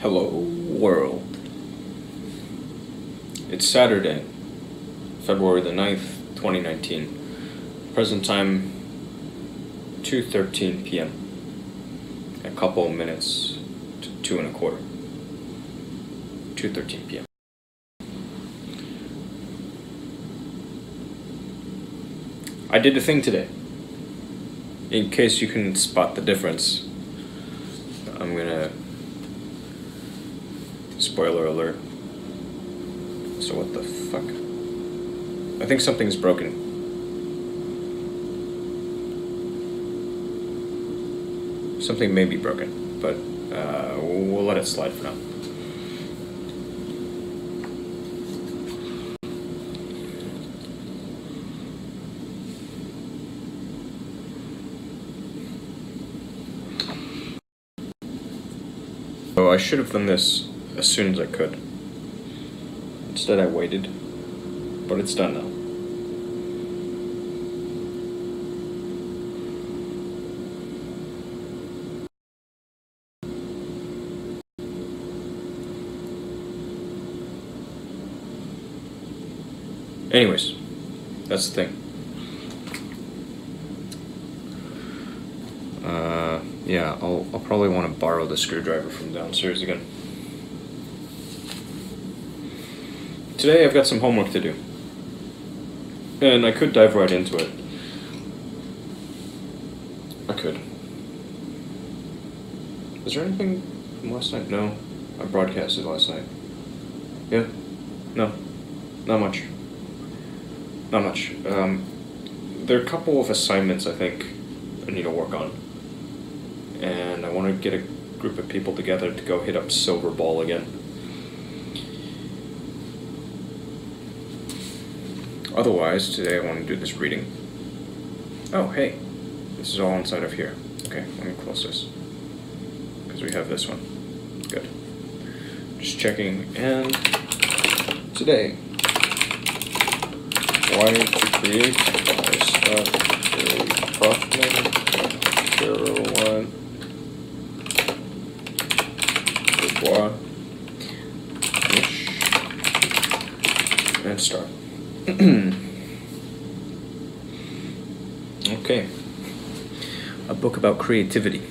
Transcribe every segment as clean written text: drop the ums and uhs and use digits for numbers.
Hello, world. It's Saturday, February the 9th, 2019. Present time, 2:13 p.m. A couple of minutes to 2:15. 2:13 p.m. I did a thing today. In case you can spot the difference, I'm gonna... Spoiler alert. So what the fuck? I think something's broken. Something may be broken, but we'll let it slide for now. So I should have done this as soon as I could. Instead I waited, but it's done now. Anyways, that's the thing. Yeah, I'll probably want to borrow the screwdriver from downstairs again. Today I've got some homework to do, and I could dive right into it. I could. Is there anything from last night? No, I broadcasted last night. Yeah? No, not much. Not much. There are a couple of assignments I think I need to work on, and I want to get a group of people together to go hit up Silver Ball again. Otherwise, today I want to do this reading. Oh, hey, this is all inside of here. Okay, let me close this, because we have this one. Good. Just checking, and today, Wired to Create by Scott Barry Kaufman, Caroline Dubois, and start. Okay, a book about creativity.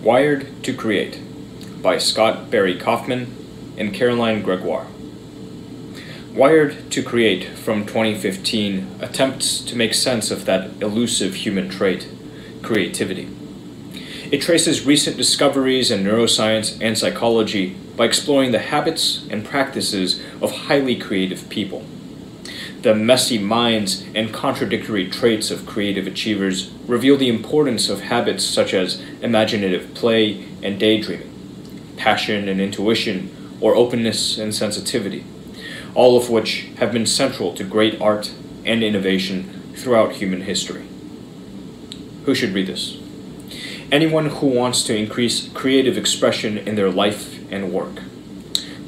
Wired to Create by Scott Barry Kaufman and Caroline Gregoire. Wired to Create from 2015 attempts to make sense of that elusive human trait, creativity. It traces recent discoveries in neuroscience and psychology by exploring the habits and practices of highly creative people. The messy minds and contradictory traits of creative achievers reveal the importance of habits such as imaginative play and daydreaming, passion and intuition, or openness and sensitivity, all of which have been central to great art and innovation throughout human history. Who should read this? Anyone who wants to increase creative expression in their life and work,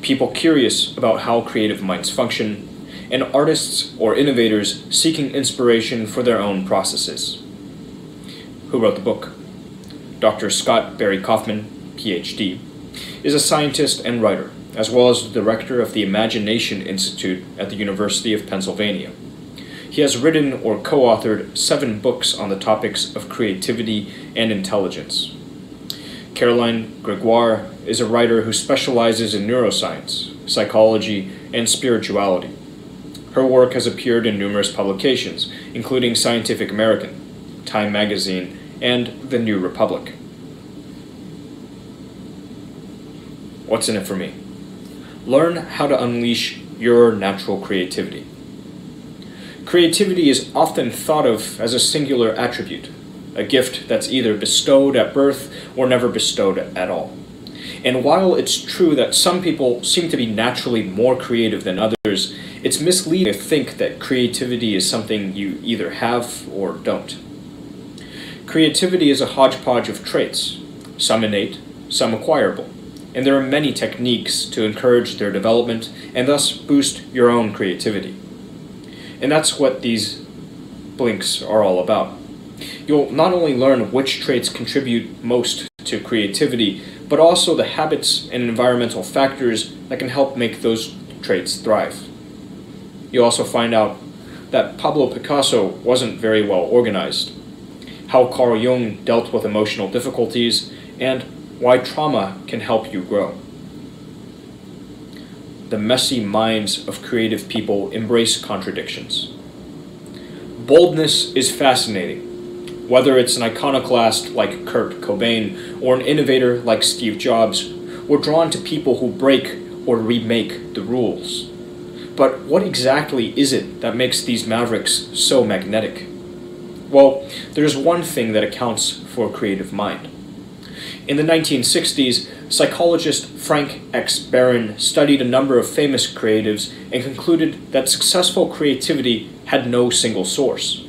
people curious about how creative minds function, and artists or innovators seeking inspiration for their own processes. Who wrote the book? Dr. Scott Barry Kaufman, PhD, is a scientist and writer, as well as the director of the Imagination Institute at the University of Pennsylvania. He has written or co-authored 7 books on the topics of creativity and intelligence. Caroline Gregoire is a writer who specializes in neuroscience, psychology, and spirituality. Her work has appeared in numerous publications, including Scientific American, Time Magazine, and The New Republic. What's in it for me? Learn how to unleash your natural creativity. Creativity is often thought of as a singular attribute, a gift that's either bestowed at birth or never bestowed at all. And while it's true that some people seem to be naturally more creative than others, it's misleading to think that creativity is something you either have or don't. Creativity is a hodgepodge of traits, some innate, some acquirable, and there are many techniques to encourage their development and thus boost your own creativity. And that's what these blinks are all about. You'll not only learn which traits contribute most to creativity, but also the habits and environmental factors that can help make those traits thrive. You'll also find out that Pablo Picasso wasn't very well organized, how Carl Jung dealt with emotional difficulties, and why trauma can help you grow. The messy minds of creative people embrace contradictions. Boldness is fascinating. Whether it's an iconoclast like Kurt Cobain or an innovator like Steve Jobs, we're drawn to people who break or remake the rules. But what exactly is it that makes these mavericks so magnetic? Well, there's one thing that accounts for a creative mind. In the 1960s, psychologist Frank X. Barron studied a number of famous creatives and concluded that successful creativity had no single source.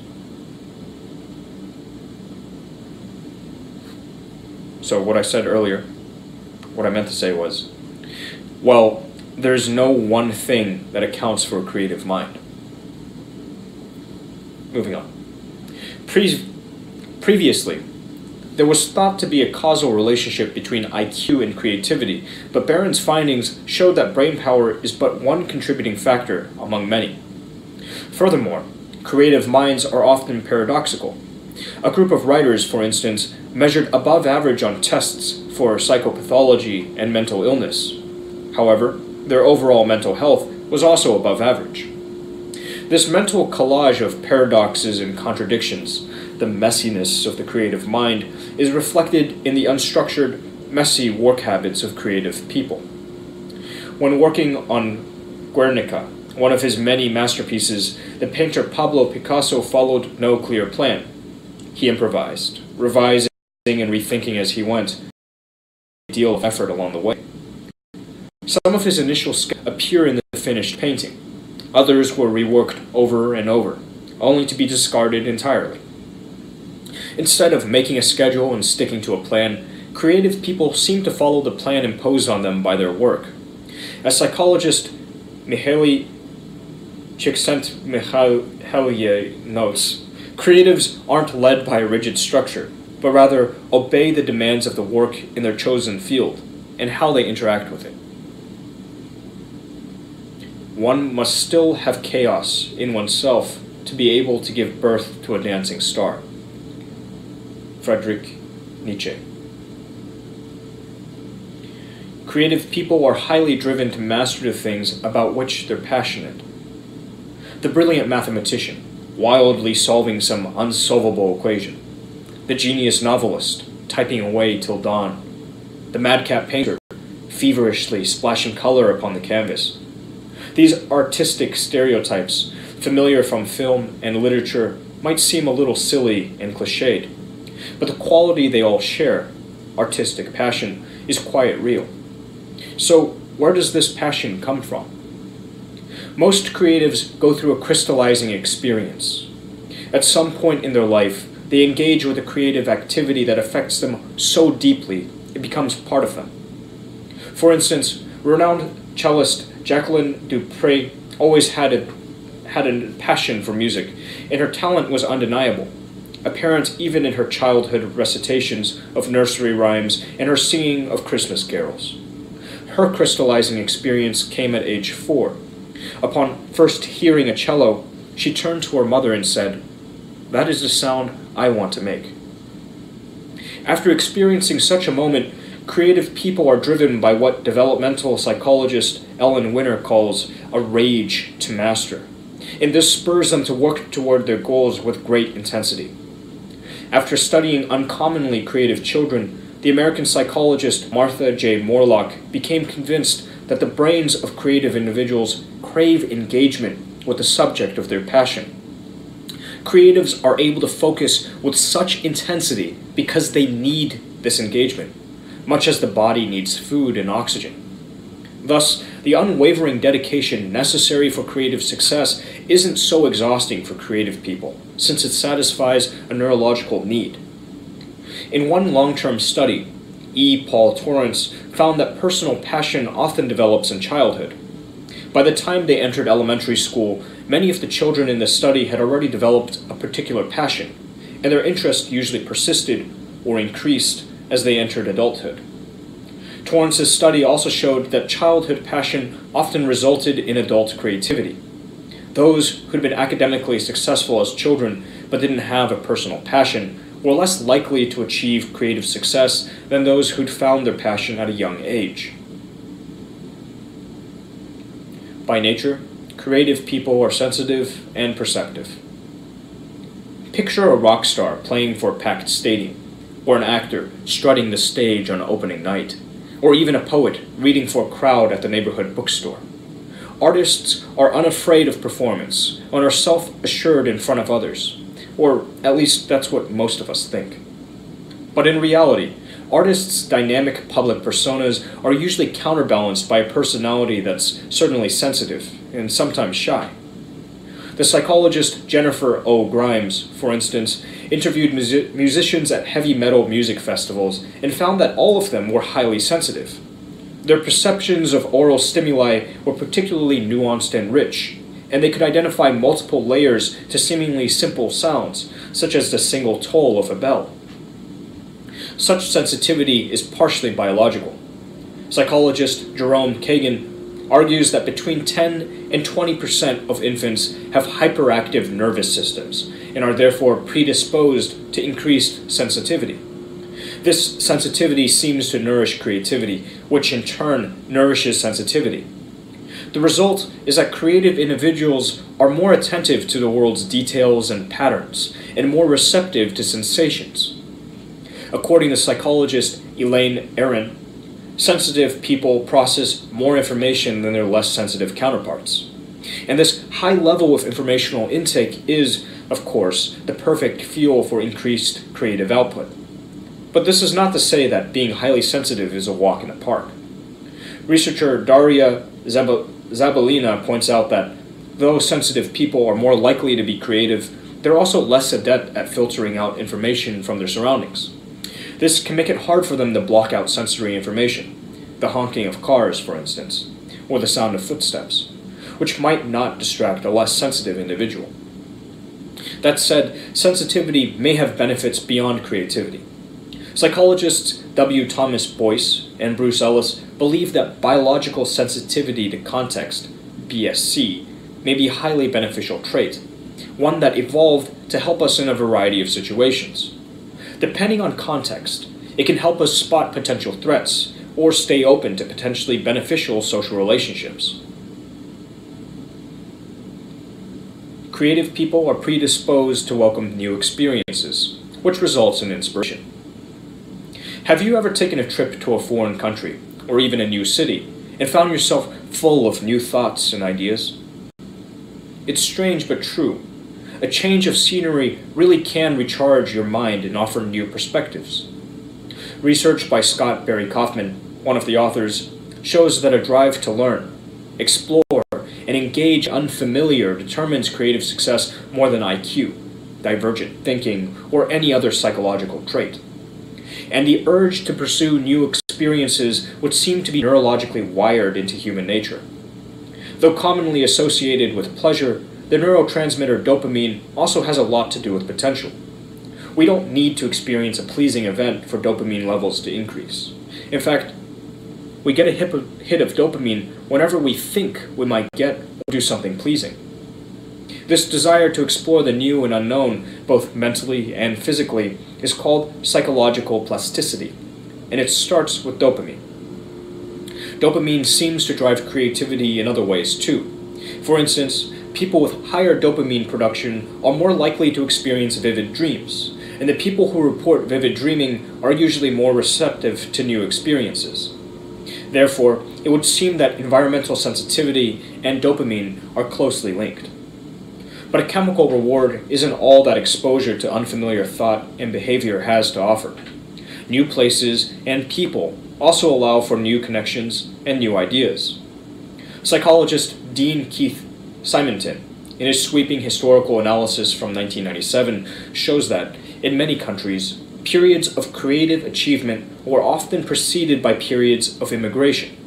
So what I said earlier, what I meant to say was, well, there's no one thing that accounts for a creative mind. Moving on. Previously, there was thought to be a causal relationship between IQ and creativity, but Barron's findings showed that brain power is but one contributing factor among many. Furthermore, creative minds are often paradoxical. A group of writers, for instance, measured above average on tests for psychopathology and mental illness. However, their overall mental health was also above average. This mental collage of paradoxes and contradictions, the messiness of the creative mind, is reflected in the unstructured, messy work habits of creative people. When working on Guernica, one of his many masterpieces, the painter Pablo Picasso followed no clear plan. He improvised, revising and rethinking as he went, a deal of effort along the way. Some of his initial sketches appear in the finished painting. Others were reworked over and over, only to be discarded entirely. Instead of making a schedule and sticking to a plan, creative people seem to follow the plan imposed on them by their work. As psychologist Mihaly Csikszentmihalyi notes, creatives aren't led by a rigid structure, but rather obey the demands of the work in their chosen field and how they interact with it. One must still have chaos in oneself to be able to give birth to a dancing star. Friedrich Nietzsche. Creative people are highly driven to master the things about which they're passionate. The brilliant mathematician, wildly solving some unsolvable equation. The genius novelist, typing away till dawn. The madcap painter, feverishly splashing color upon the canvas. These artistic stereotypes, familiar from film and literature, might seem a little silly and cliched, but the quality they all share, artistic passion, is quite real. So, where does this passion come from? Most creatives go through a crystallizing experience. At some point in their life, they engage with a creative activity that affects them so deeply it becomes part of them. For instance, renowned cellist Jacqueline Dupre always had a passion for music, and her talent was undeniable, apparent even in her childhood recitations of nursery rhymes and her singing of Christmas carols. Her crystallizing experience came at age 4. Upon first hearing a cello, she turned to her mother and said, "That is the sound I want to make." After experiencing such a moment, creative people are driven by what developmental psychologist Ellen Winter calls a rage to master, and this spurs them to work toward their goals with great intensity. After studying uncommonly creative children, the American psychologist Martha J. Morlock became convinced that the brains of creative individuals crave engagement with the subject of their passion. Creatives are able to focus with such intensity because they need this engagement, much as the body needs food and oxygen. Thus, the unwavering dedication necessary for creative success isn't so exhausting for creative people, since it satisfies a neurological need. In one long-term study, E. Paul Torrance found that personal passion often develops in childhood. By the time they entered elementary school, many of the children in the study had already developed a particular passion, and their interest usually persisted or increased as they entered adulthood. Torrance's study also showed that childhood passion often resulted in adult creativity. Those who had been academically successful as children but didn't have a personal passion were less likely to achieve creative success than those who'd found their passion at a young age. By nature, creative people are sensitive and perceptive. Picture a rock star playing for a packed stadium, or an actor strutting the stage on opening night, or even a poet reading for a crowd at the neighborhood bookstore. Artists are unafraid of performance and are self-assured in front of others, or at least that's what most of us think. But in reality, artists' dynamic public personas are usually counterbalanced by a personality that's certainly sensitive and sometimes shy. The psychologist Jennifer O. Grimes, for instance, interviewed musicians at heavy metal music festivals and found that all of them were highly sensitive. Their perceptions of aural stimuli were particularly nuanced and rich, and they could identify multiple layers to seemingly simple sounds, such as the single toll of a bell. Such sensitivity is partially biological. Psychologist Jerome Kagan argues that between 10 and 20% of infants have hyperactive nervous systems and are therefore predisposed to increased sensitivity. This sensitivity seems to nourish creativity, which in turn nourishes sensitivity. The result is that creative individuals are more attentive to the world's details and patterns, and more receptive to sensations. According to psychologist Elaine Aron, sensitive people process more information than their less sensitive counterparts. And this high level of informational intake is, of course, the perfect fuel for increased creative output. But this is not to say that being highly sensitive is a walk in the park. Researcher Daria Zabalina points out that though sensitive people are more likely to be creative, they're also less adept at filtering out information from their surroundings. This can make it hard for them to block out sensory information, the honking of cars, for instance, or the sound of footsteps, which might not distract a less sensitive individual. That said, sensitivity may have benefits beyond creativity. Psychologists W. Thomas Boyce and Bruce Ellis believe that biological sensitivity to context, BSC, may be a highly beneficial trait, one that evolved to help us in a variety of situations. Depending on context, it can help us spot potential threats or stay open to potentially beneficial social relationships. Creative people are predisposed to welcome new experiences, which results in inspiration. Have you ever taken a trip to a foreign country, or even a new city, and found yourself full of new thoughts and ideas? It's strange but true. A change of scenery really can recharge your mind and offer new perspectives. Research by Scott Barry Kaufman, one of the authors, shows that a drive to learn, explore, and engage unfamiliar determines creative success more than IQ, divergent thinking, or any other psychological trait. And the urge to pursue new experiences would seem to be neurologically wired into human nature. Though commonly associated with pleasure, the neurotransmitter dopamine also has a lot to do with potential. We don't need to experience a pleasing event for dopamine levels to increase. In fact, we get a hit of dopamine whenever we think we might get or do something pleasing. This desire to explore the new and unknown, both mentally and physically, is called psychological plasticity, and it starts with dopamine. Dopamine seems to drive creativity in other ways too. For instance, people with higher dopamine production are more likely to experience vivid dreams, and the people who report vivid dreaming are usually more receptive to new experiences. Therefore, it would seem that environmental sensitivity and dopamine are closely linked. But a chemical reward isn't all that exposure to unfamiliar thought and behavior has to offer. New places and people also allow for new connections and new ideas. Psychologist Dean Keith Simonton, in his sweeping historical analysis from 1997, shows that, in many countries, periods of creative achievement were often preceded by periods of immigration.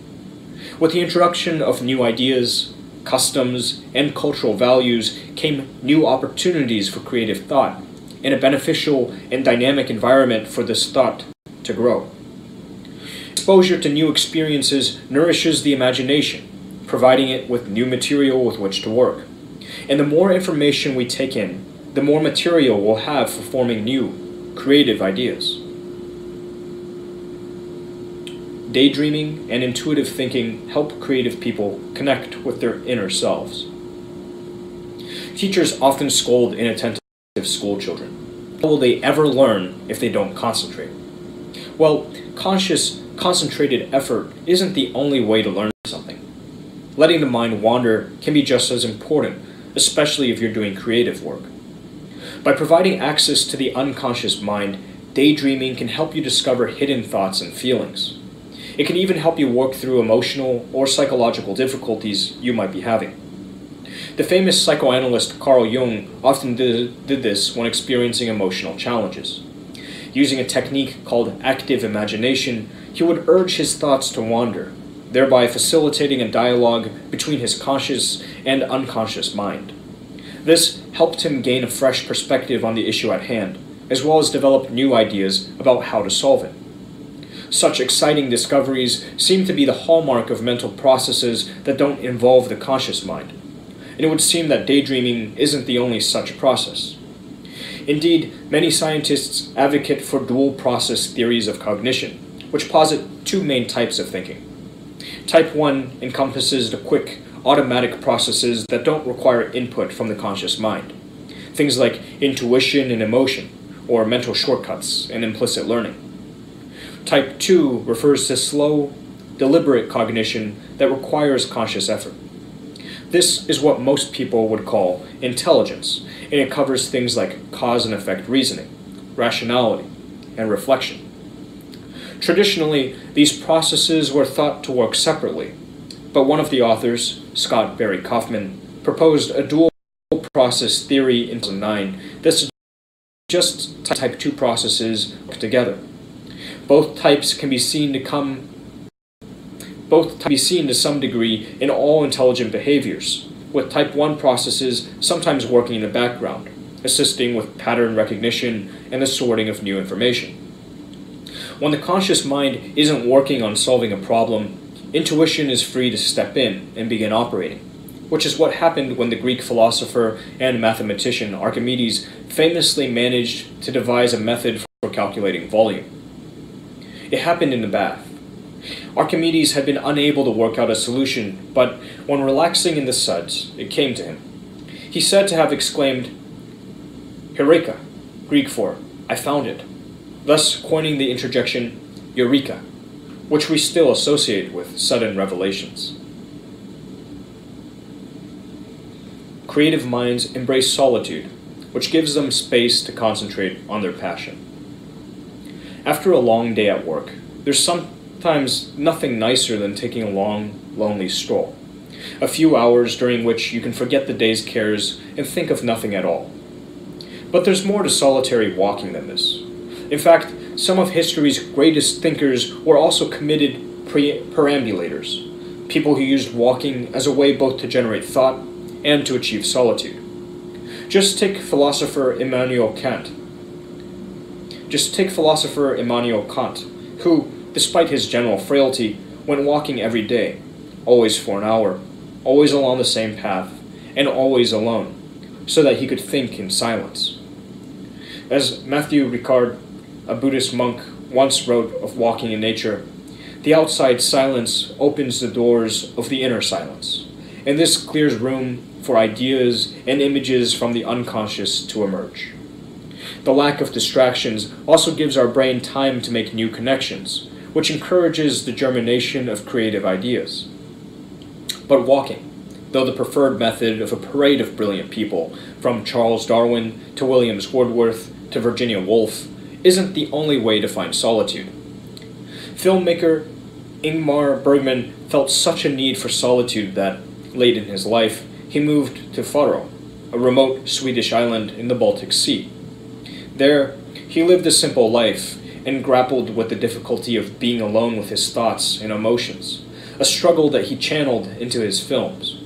With the introduction of new ideas, customs, and cultural values came new opportunities for creative thought, and a beneficial and dynamic environment for this thought to grow. Exposure to new experiences nourishes the imagination, providing it with new material with which to work. And the more information we take in, the more material we'll have for forming new, creative ideas. Daydreaming and intuitive thinking help creative people connect with their inner selves. Teachers often scold inattentive school children. How will they ever learn if they don't concentrate? Well, conscious, concentrated effort isn't the only way to learn something. Letting the mind wander can be just as important, especially if you're doing creative work. By providing access to the unconscious mind, daydreaming can help you discover hidden thoughts and feelings. It can even help you work through emotional or psychological difficulties you might be having. The famous psychoanalyst Carl Jung often did this when experiencing emotional challenges. Using a technique called active imagination, he would urge his thoughts to wander, thereby facilitating a dialogue between his conscious and unconscious mind. This helped him gain a fresh perspective on the issue at hand, as well as develop new ideas about how to solve it. Such exciting discoveries seem to be the hallmark of mental processes that don't involve the conscious mind, and it would seem that daydreaming isn't the only such process. Indeed, many scientists advocate for dual process theories of cognition, which posit two main types of thinking. Type 1 encompasses the quick, automatic processes that don't require input from the conscious mind, things like intuition and emotion, or mental shortcuts and implicit learning. Type 2 refers to slow, deliberate cognition that requires conscious effort. This is what most people would call intelligence, and it covers things like cause and effect reasoning, rationality, and reflection. Traditionally, these processes were thought to work separately, but one of the authors, Scott Barry Kaufman, proposed a dual process theory in 2009 that suggests type 2 processes work together. Both types can be seen to some degree in all intelligent behaviors, with type 1 processes sometimes working in the background, assisting with pattern recognition and the sorting of new information. When the conscious mind isn't working on solving a problem, intuition is free to step in and begin operating, which is what happened when the Greek philosopher and mathematician Archimedes famously managed to devise a method for calculating volume. It happened in the bath. Archimedes had been unable to work out a solution, but when relaxing in the suds, it came to him. He said to have exclaimed, "Eureka," Greek for "I found it," thus coining the interjection Eureka, which we still associate with sudden revelations. Creative minds embrace solitude, which gives them space to concentrate on their passion. After a long day at work, there's sometimes nothing nicer than taking a long, lonely stroll. A few hours during which you can forget the day's cares and think of nothing at all. But there's more to solitary walking than this. In fact, some of history's greatest thinkers were also committed perambulators, people who used walking as a way both to generate thought and to achieve solitude. Just take philosopher Immanuel Kant, who, despite his general frailty, went walking every day, always for an hour, always along the same path, and always alone, so that he could think in silence. As Matthew Ricard, a Buddhist monk, once wrote of walking in nature, "The outside silence opens the doors of the inner silence, and this clears room for ideas and images from the unconscious to emerge." The lack of distractions also gives our brain time to make new connections, which encourages the germination of creative ideas. But walking, though the preferred method of a parade of brilliant people, from Charles Darwin to William Wordsworth to Virginia Woolf, isn't the only way to find solitude. Filmmaker Ingmar Bergman felt such a need for solitude that, late in his life, he moved to Faroe, a remote Swedish island in the Baltic Sea. There, He lived a simple life and grappled with the difficulty of being alone with his thoughts and emotions, a struggle that he channeled into his films.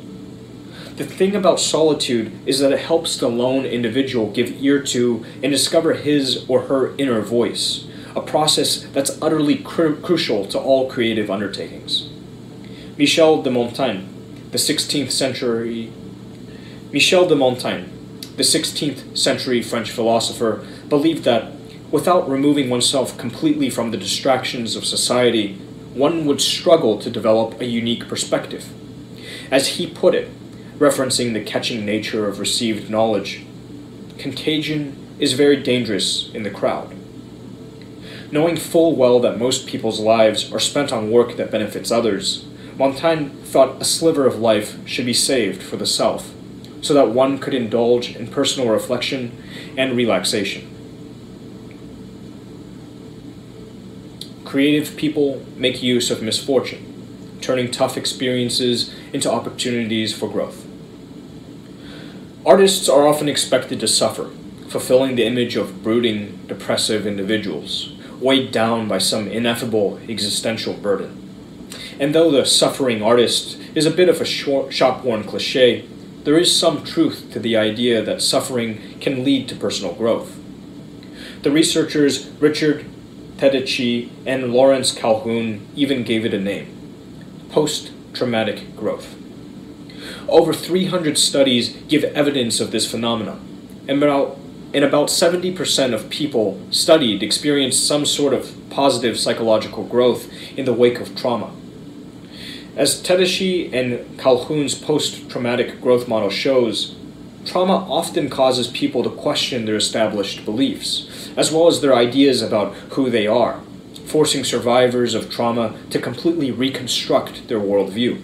The thing about solitude is that it helps the lone individual give ear to and discover his or her inner voice, a process that's utterly crucial to all creative undertakings. Michel de Montaigne, the 16th century French philosopher, believed that, without removing oneself completely from the distractions of society, one would struggle to develop a unique perspective. As he put it, referencing the catching nature of received knowledge, contagion is very dangerous in the crowd. Knowing full well that most people's lives are spent on work that benefits others, Montaigne thought a sliver of life should be saved for the self, so that one could indulge in personal reflection and relaxation. Creative people make use of misfortune, turning tough experiences into opportunities for growth. Artists are often expected to suffer, fulfilling the image of brooding, depressive individuals, weighed down by some ineffable existential burden. And though the suffering artist is a bit of a shop-worn cliché, there is some truth to the idea that suffering can lead to personal growth. The researchers Richard Tedeschi and Lawrence Calhoun even gave it a name: post-traumatic growth. Over 300 studies give evidence of this phenomenon, and about 70% of people studied experienced some sort of positive psychological growth in the wake of trauma. As Tedeschi and Calhoun's post-traumatic growth model shows, trauma often causes people to question their established beliefs, as well as their ideas about who they are, forcing survivors of trauma to completely reconstruct their worldview.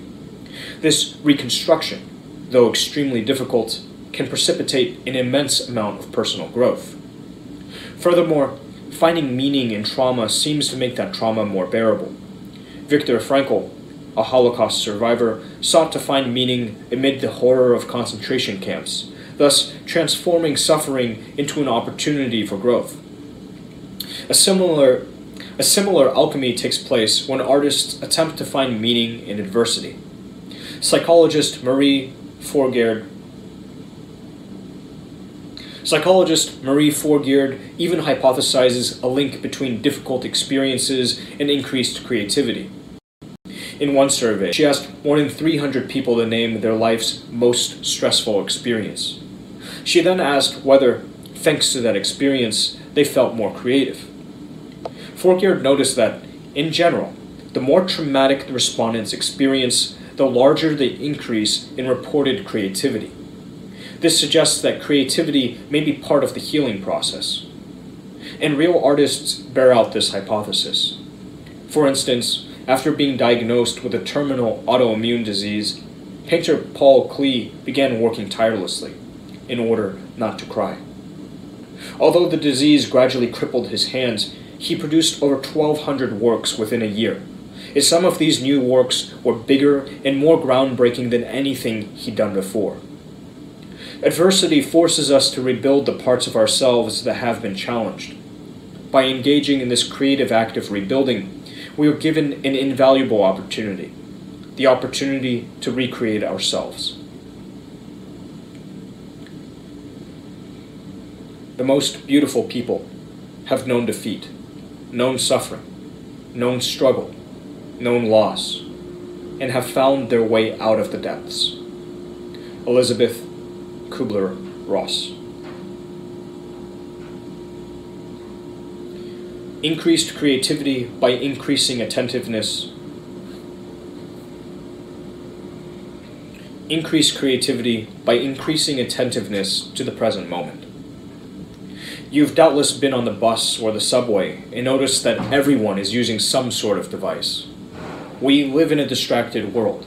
This reconstruction, though extremely difficult, can precipitate an immense amount of personal growth. Furthermore, finding meaning in trauma seems to make that trauma more bearable. Viktor Frankl, a Holocaust survivor, sought to find meaning amid the horror of concentration camps, thus transforming suffering into an opportunity for growth. A similar alchemy takes place when artists attempt to find meaning in adversity. Psychologist Marie Forgeard even hypothesizes a link between difficult experiences and increased creativity. In one survey, she asked more than 300 people to name their life's most stressful experience. She then asked whether, thanks to that experience, they felt more creative. Forgeard noticed that, in general, the more traumatic the respondents experience, the larger the increase in reported creativity. This suggests that creativity may be part of the healing process. And real artists bear out this hypothesis. For instance, after being diagnosed with a terminal autoimmune disease, painter Paul Klee began working tirelessly, in order not to cry. Although the disease gradually crippled his hands, he produced over 1,200 works within a year, and some of these new works were bigger and more groundbreaking than anything he'd done before. Adversity forces us to rebuild the parts of ourselves that have been challenged. By engaging in this creative act of rebuilding, we are given an invaluable opportunity, the opportunity to recreate ourselves. The most beautiful people have known defeat, known suffering, known struggle, known loss, and have found their way out of the depths. Elizabeth Kubler-Ross. Increased creativity by increasing attentiveness. Increase creativity by increasing attentiveness to the present moment. You've doubtless been on the bus or the subway and noticed that everyone is using some sort of device. We live in a distracted world.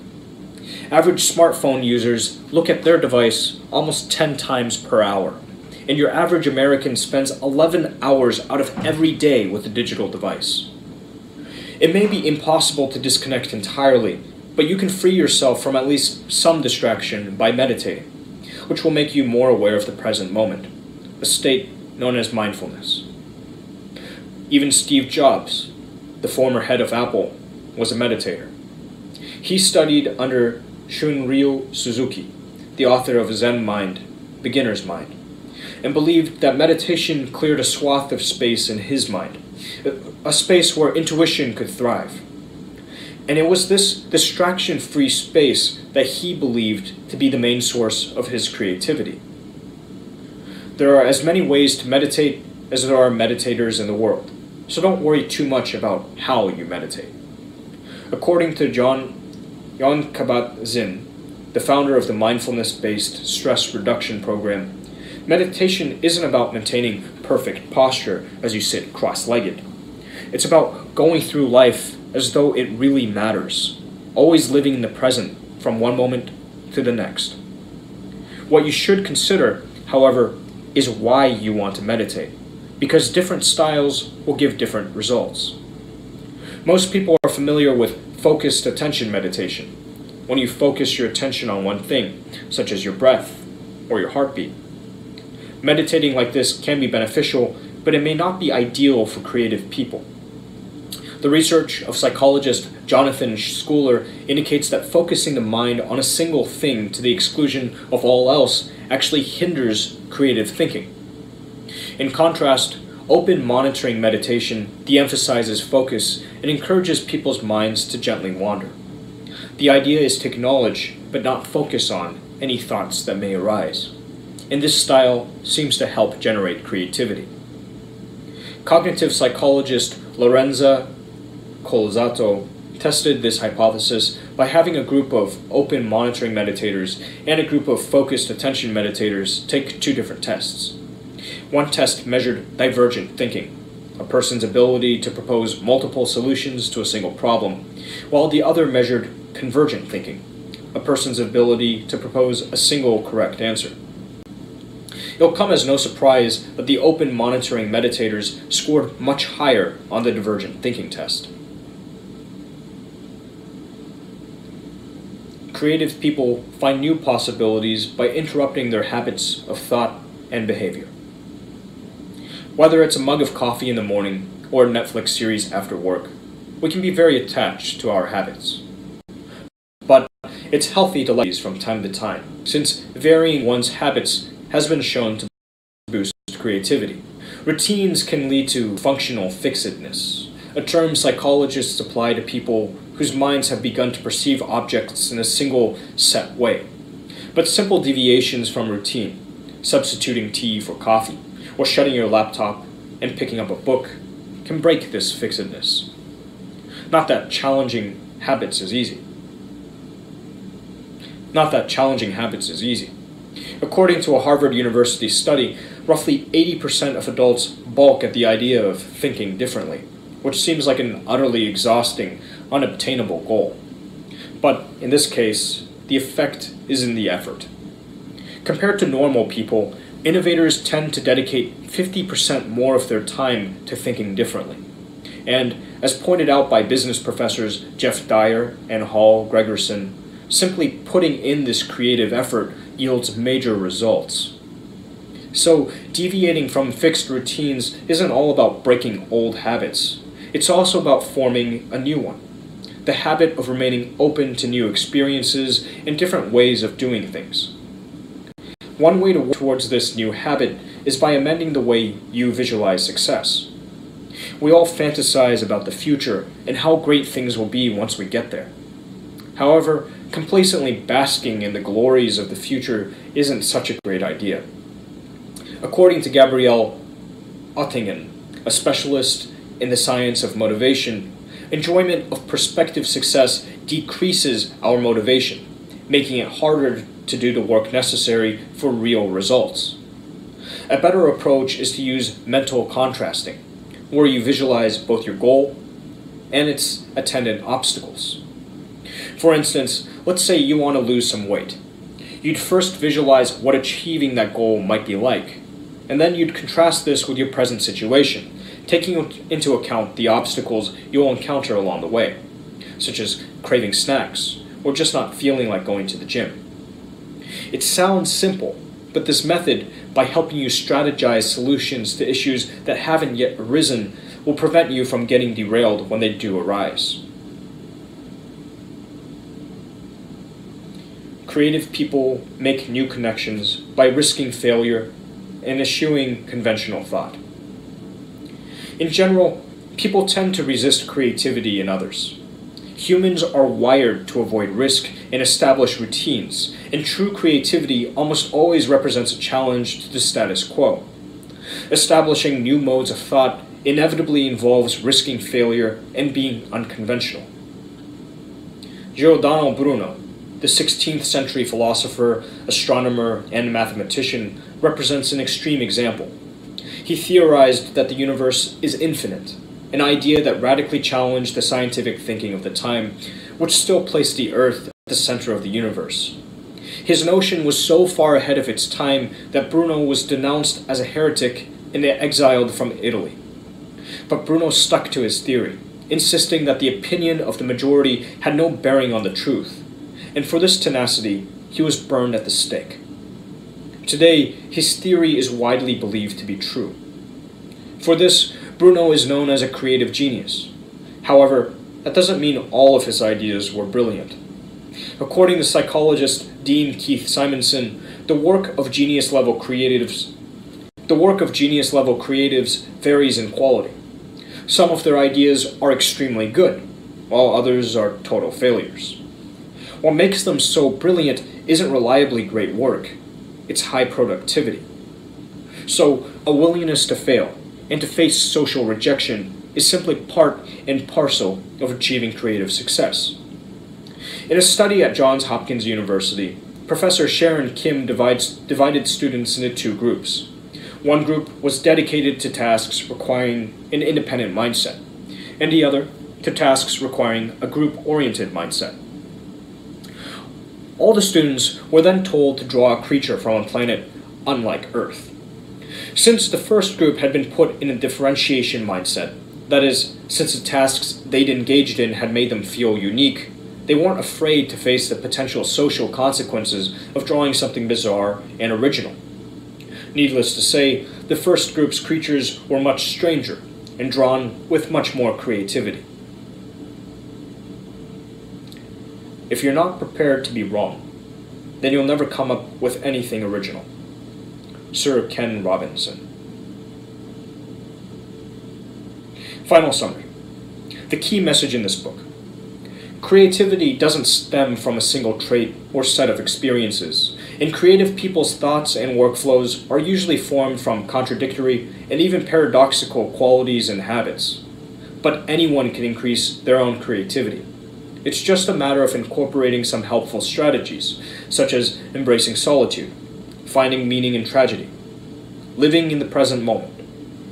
Average smartphone users look at their device almost 10 times per hour, and your average American spends 11 hours out of every day with a digital device. It may be impossible to disconnect entirely, but you can free yourself from at least some distraction by meditating, which will make you more aware of the present moment, a state known as mindfulness. Even Steve Jobs, the former head of Apple, was a meditator. He studied under Shunryu Suzuki, the author of Zen Mind, Beginner's Mind, and believed that meditation cleared a swath of space in his mind, a space where intuition could thrive. And it was this distraction-free space that he believed to be the main source of his creativity. There are as many ways to meditate as there are meditators in the world, so don't worry too much about how you meditate. According to Jon Kabat-Zinn, the founder of the mindfulness-based stress reduction program, meditation isn't about maintaining perfect posture as you sit cross-legged. It's about going through life as though it really matters, always living in the present from one moment to the next. What you should consider, however, is why you want to meditate, because different styles will give different results. Most people are familiar with focused attention meditation, when you focus your attention on one thing, such as your breath or your heartbeat. Meditating like this can be beneficial, but it may not be ideal for creative people. The research of psychologist Jonathan Schooler indicates that focusing the mind on a single thing to the exclusion of all else actually hinders creative thinking. In contrast, open monitoring meditation de-emphasizes focus and encourages people's minds to gently wander. The idea is to acknowledge, but not focus on, any thoughts that may arise. And this style seems to help generate creativity. Cognitive psychologist Lorenza Colzato tested this hypothesis by having a group of open monitoring meditators and a group of focused attention meditators take two different tests. One test measured divergent thinking, a person's ability to propose multiple solutions to a single problem, while the other measured convergent thinking, a person's ability to propose a single correct answer. It'll come as no surprise that the open monitoring meditators scored much higher on the divergent thinking test. Creative people find new possibilities by interrupting their habits of thought and behavior. Whether it's a mug of coffee in the morning or a Netflix series after work, we can be very attached to our habits. But it's healthy to let these from time to time, since varying one's habits has been shown to boost creativity. Routines can lead to functional fixedness, a term psychologists apply to people whose minds have begun to perceive objects in a single, set way. But simple deviations from routine, substituting tea for coffee, or shutting your laptop and picking up a book, can break this fixedness. Not that challenging habits is easy. According to a Harvard University study, roughly 80% of adults balk at the idea of thinking differently, which seems like an utterly exhausting, unobtainable goal. But in this case, the effect is in the effort. Compared to normal people, innovators tend to dedicate 50% more of their time to thinking differently. And, as pointed out by business professors Jeff Dyer and Hall Gregerson, simply putting in this creative effort yields major results. So, deviating from fixed routines isn't all about breaking old habits. It's also about forming a new one. The habit of remaining open to new experiences and different ways of doing things. One way to work towards this new habit is by amending the way you visualize success. We all fantasize about the future and how great things will be once we get there. However, complacently basking in the glories of the future isn't such a great idea. According to Gabrielle Oettingen, a specialist in the science of motivation, enjoyment of prospective success decreases our motivation, making it harder to do the work necessary for real results. A better approach is to use mental contrasting, where you visualize both your goal and its attendant obstacles. For instance, let's say you want to lose some weight. You'd first visualize what achieving that goal might be like, and then you'd contrast this with your present situation, taking into account the obstacles you'll encounter along the way, such as craving snacks or just not feeling like going to the gym. It sounds simple, but this method, by helping you strategize solutions to issues that haven't yet arisen, will prevent you from getting derailed when they do arise. Creative people make new connections by risking failure and eschewing conventional thought. In general, people tend to resist creativity in others. Humans are wired to avoid risk and establish routines, and true creativity almost always represents a challenge to the status quo. Establishing new modes of thought inevitably involves risking failure and being unconventional. Giordano Bruno, the 16th century philosopher, astronomer, and mathematician, represents an extreme example. He theorized that the universe is infinite, an idea that radically challenged the scientific thinking of the time, which still placed the Earth at the center of the universe. His notion was so far ahead of its time that Bruno was denounced as a heretic and exiled from Italy. But Bruno stuck to his theory, insisting that the opinion of the majority had no bearing on the truth, and for this tenacity, he was burned at the stake. Today, his theory is widely believed to be true. For this, Bruno is known as a creative genius. However, that doesn't mean all of his ideas were brilliant. According to psychologist Dean Keith Simonson, the work of genius-level creatives varies in quality. Some of their ideas are extremely good, while others are total failures. What makes them so brilliant isn't reliably great work, it's high productivity. So, a willingness to fail and to face social rejection is simply part and parcel of achieving creative success. In a study at Johns Hopkins University, Professor Sharon Kim divided students into two groups. One group was dedicated to tasks requiring an independent mindset, and the other to tasks requiring a group-oriented mindset. All the students were then told to draw a creature from a planet unlike Earth. Since the first group had been put in a differentiation mindset, that is, since the tasks they'd engaged in had made them feel unique, they weren't afraid to face the potential social consequences of drawing something bizarre and original. Needless to say, the first group's creatures were much stranger and drawn with much more creativity. If you're not prepared to be wrong, then you'll never come up with anything original. Sir Ken Robinson. Final summary. The key message in this book. Creativity doesn't stem from a single trait or set of experiences, and creative people's thoughts and workflows are usually formed from contradictory and even paradoxical qualities and habits. But anyone can increase their own creativity. It's just a matter of incorporating some helpful strategies, such as embracing solitude, finding meaning in tragedy, living in the present moment,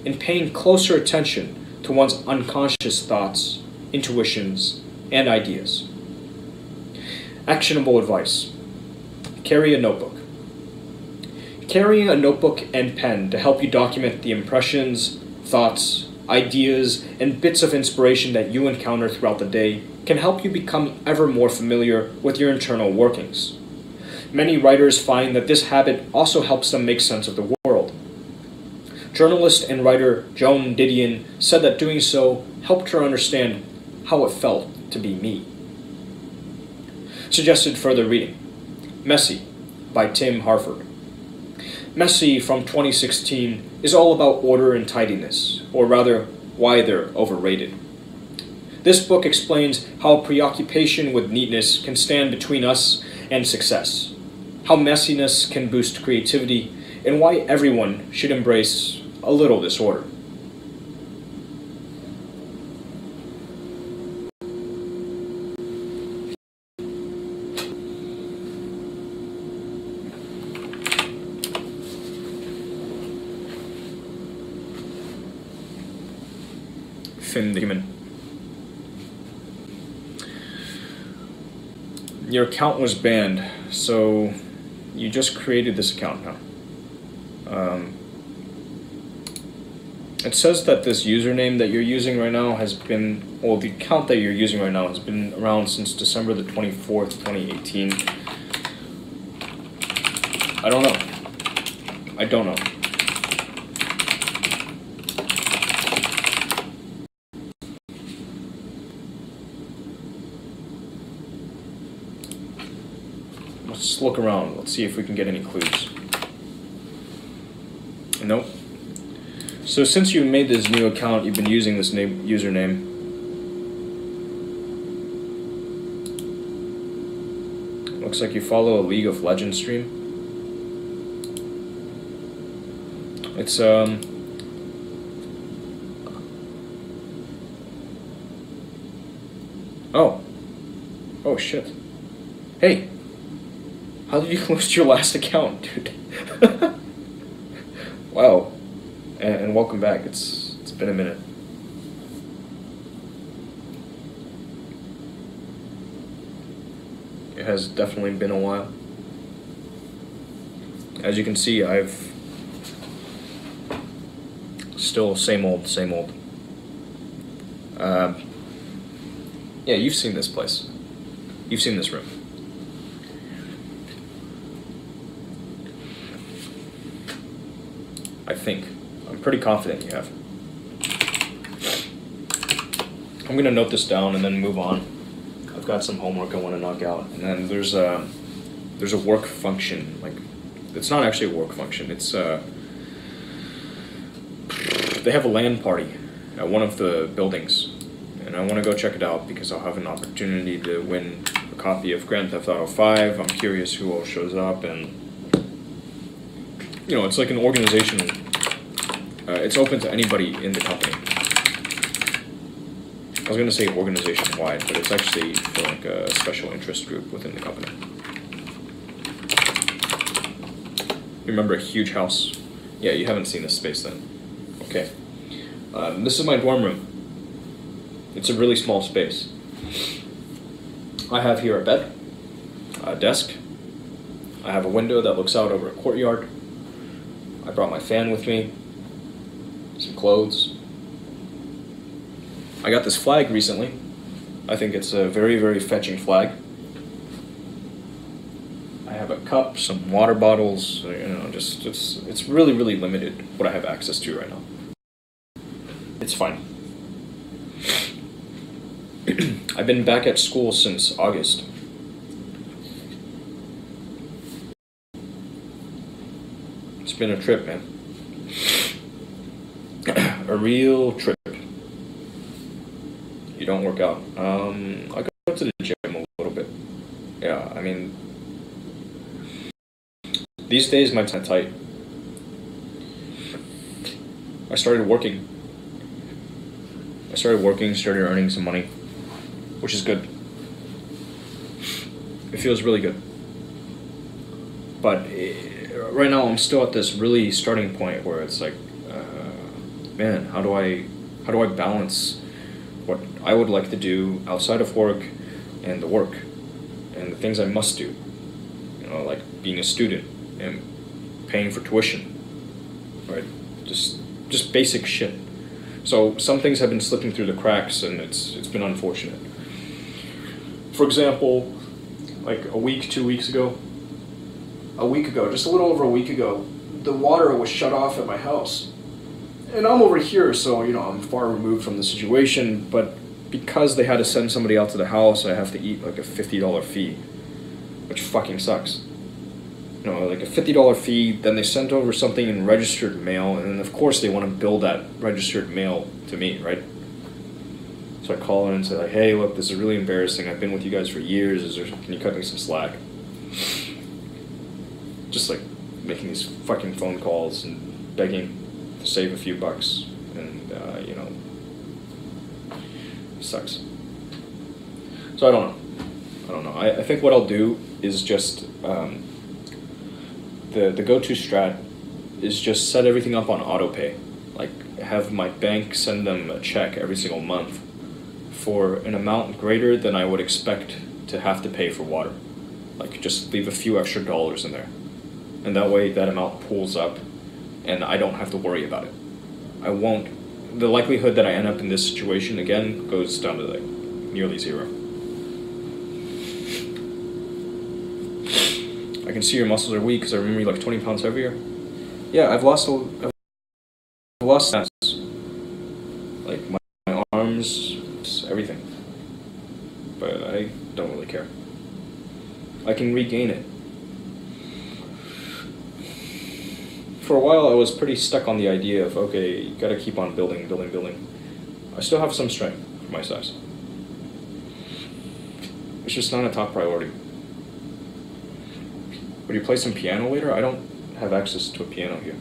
and paying closer attention to one's unconscious thoughts, intuitions, and ideas. Actionable advice. Carry a notebook. Carrying a notebook and pen to help you document the impressions, thoughts, ideas, and bits of inspiration that you encounter throughout the day can help you become ever more familiar with your internal workings. Many writers find that this habit also helps them make sense of the world. Journalist and writer Joan Didion said that doing so helped her understand how it felt to be me. Suggested further reading. Messy by Tim Harford. Messy from 2016 is all about order and tidiness, or rather, why they're overrated. This book explains how preoccupation with neatness can stand between us and success, how messiness can boost creativity, and why everyone should embrace a little disorder. Finn the Human. Your account was banned, so you just created this account now. It says that this username that you're using right now has been, well, the account that you're using right now has been around since December the 24th, 2018. I don't know. Let's look around. Let's see if we can get any clues. Nope. So since you made this new account, you've been using this username. Looks like you follow a League of Legends stream. It's Oh shit. Hey. How did you lose your last account, dude? Wow. And welcome back. It's been a minute. It has definitely been a while. As you can see, I've still same old. Yeah, you've seen this place. You've seen this room. I think. I'm pretty confident you have. I'm gonna note this down and then move on. I've got some homework I want to knock out, and then there's a work function. Like, it's not actually a work function. It's they have a LAN party at one of the buildings, and I want to go check it out because I'll have an opportunity to win a copy of Grand Theft Auto 5. I'm curious who all shows up, and you know, it's like an organization. It's open to anybody in the company. I was going to say organization-wide, but it's actually for like a special interest group within the company. You remember a huge house? Yeah, you haven't seen this space then. Okay. This is my dorm room. It's a really small space. I have here a bed, a desk. I have a window that looks out over a courtyard. I brought my fan with me, some clothes. I got this flag recently. I think it's a very, very fetching flag. I have a cup, some water bottles, you know, just it's really, really limited what I have access to right now. It's fine. I've been back at school since August. It's been a trip, man. A real trip. You don't work out. I go to the gym a little bit. Yeah, I mean, these days my time's tight. I started working, started earning some money, which is good. It feels really good. But right now I'm still at this really starting point where it's like, man, how do I balance what I would like to do outside of work and the work and the things I must do, you know, like being a student and paying for tuition, right? Just basic shit. So some things have been slipping through the cracks, and it's been unfortunate. For example, like a week, 2 weeks ago, just a little over a week ago, the water was shut off at my house. And I'm over here, so, you know, I'm far removed from the situation, but because they had to send somebody out to the house, I have to eat like a $50 fee, which fucking sucks. You know, like a $50 fee, then they sent over something in registered mail, and then of course they want to bill that registered mail to me, right? So I call in and say like, hey, look, this is really embarrassing. I've been with you guys for years. Can you cut me some slack? Just like making these fucking phone calls and begging to save a few bucks, and you know, it sucks. So I don't know. I think what I'll do is just the go-to strat is just set everything up on autopay. Like have my bank send them a check every single month for an amount greater than I would expect to have to pay for water. Like just leave a few extra dollars in there, and that way that amount pulls up and I don't have to worry about it. The likelihood that I end up in this situation again goes down to like nearly zero. I can see your muscles are weak because I remember you're like 20 pounds heavier. Yeah, I've lost mass. Like my arms, everything. But I don't really care. I can regain it for a while I was pretty stuck on the idea of, okay, you gotta keep on building, building, building. I still have some strength for my size. It's just not a top priority. Would you play some piano later? I don't have access to a piano here.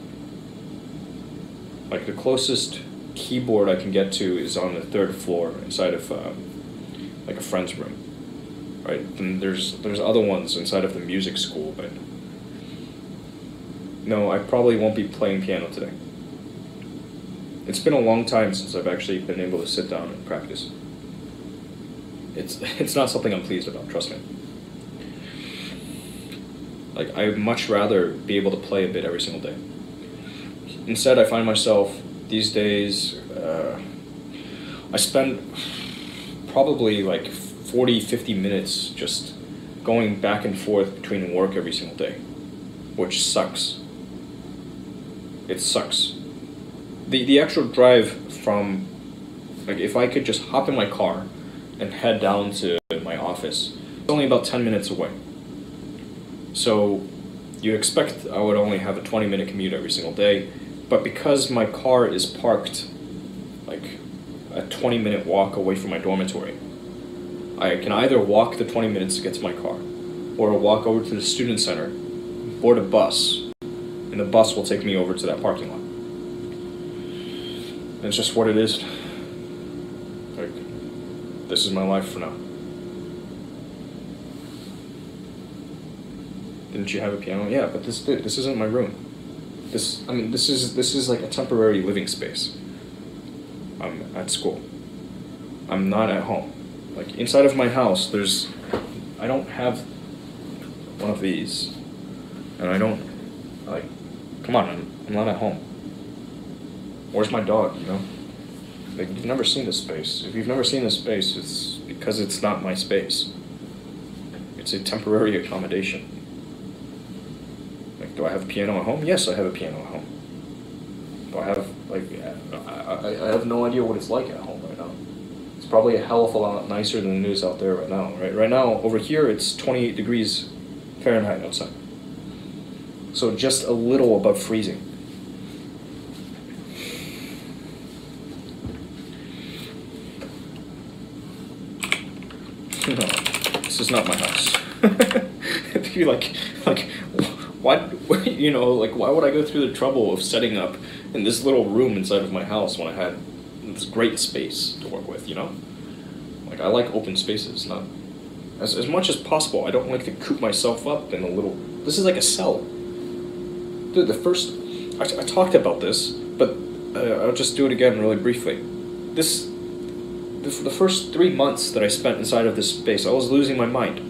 Like, the closest keyboard I can get to is on the 3rd floor inside of like a friend's room, right? And there's other ones inside of the music school, but no, I probably won't be playing piano today. It's been a long time since I've actually been able to sit down and practice. It's not something I'm pleased about, trust me. Like, I'd much rather be able to play a bit every single day. Instead, I find myself these days, I spend probably like 40, 50 minutes just going back and forth between work every single day, which sucks. It sucks. The actual drive from, like, if I could just hop in my car and head down to my office, it's only about 10 minutes away. So you'd expect I would only have a 20-minute commute every single day, but because my car is parked like a 20-minute walk away from my dormitory, I can either walk the 20 minutes to get to my car, or walk over to the student center, board a bus, and the bus will take me over to that parking lot. And it's just what it is. Like, this is my life for now. Didn't you have a piano? Yeah, but this isn't my room. This is like a temporary living space. I'm at school. I'm not at home. Like, inside of my house, I don't have one of these, and I don't, like, come on, I'm not at home. Where's my dog, you know? Like, you've never seen this space. If you've never seen this space, it's because it's not my space. It's a temporary accommodation. Like, do I have a piano at home? Yes, I have a piano at home. Do I have, like, I have no idea what it's like at home right now. It's probably a hell of a lot nicer than it is out there right now, right? Right now, over here, it's 28 degrees Fahrenheit outside. So just a little above freezing. No, this is not my house. You're like, why, you know, like, why would I go through the trouble of setting up in this little room inside of my house when I had this great space to work with, you know? Like, I like open spaces, not, as much as possible. I don't like to coop myself up in a little, this is like a cell. Dude, I talked about this, but I'll just do it again really briefly. The first 3 months that I spent inside of this space, I was losing my mind.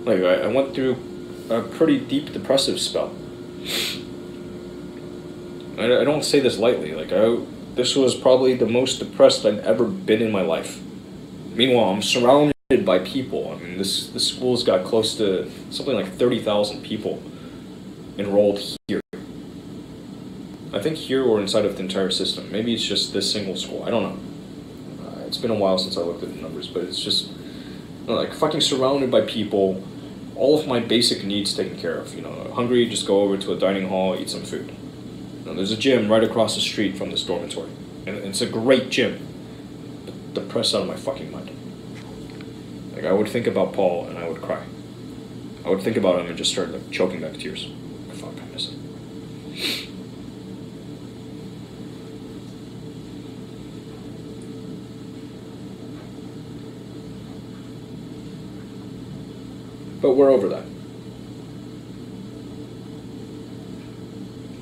Like, I went through a pretty deep depressive spell. I don't say this lightly. Like, this was probably the most depressed I've ever been in my life. Meanwhile, I'm surrounded by people. I mean, this school's got close to something like 30,000 people enrolled here. I think here or inside of the entire system. Maybe it's just this single school. I don't know. It's been a while since I looked at the numbers, but it's just, you know, like, fucking surrounded by people, all of my basic needs taken care of. You know, hungry, just go over to a dining hall, eat some food. You know, there's a gym right across the street from this dormitory, and it's a great gym, but depressed out of my fucking mind. Like, I would think about Paul and I would cry. I would think about him and just start, like, choking back tears. Fuck, I miss him. But we're over that.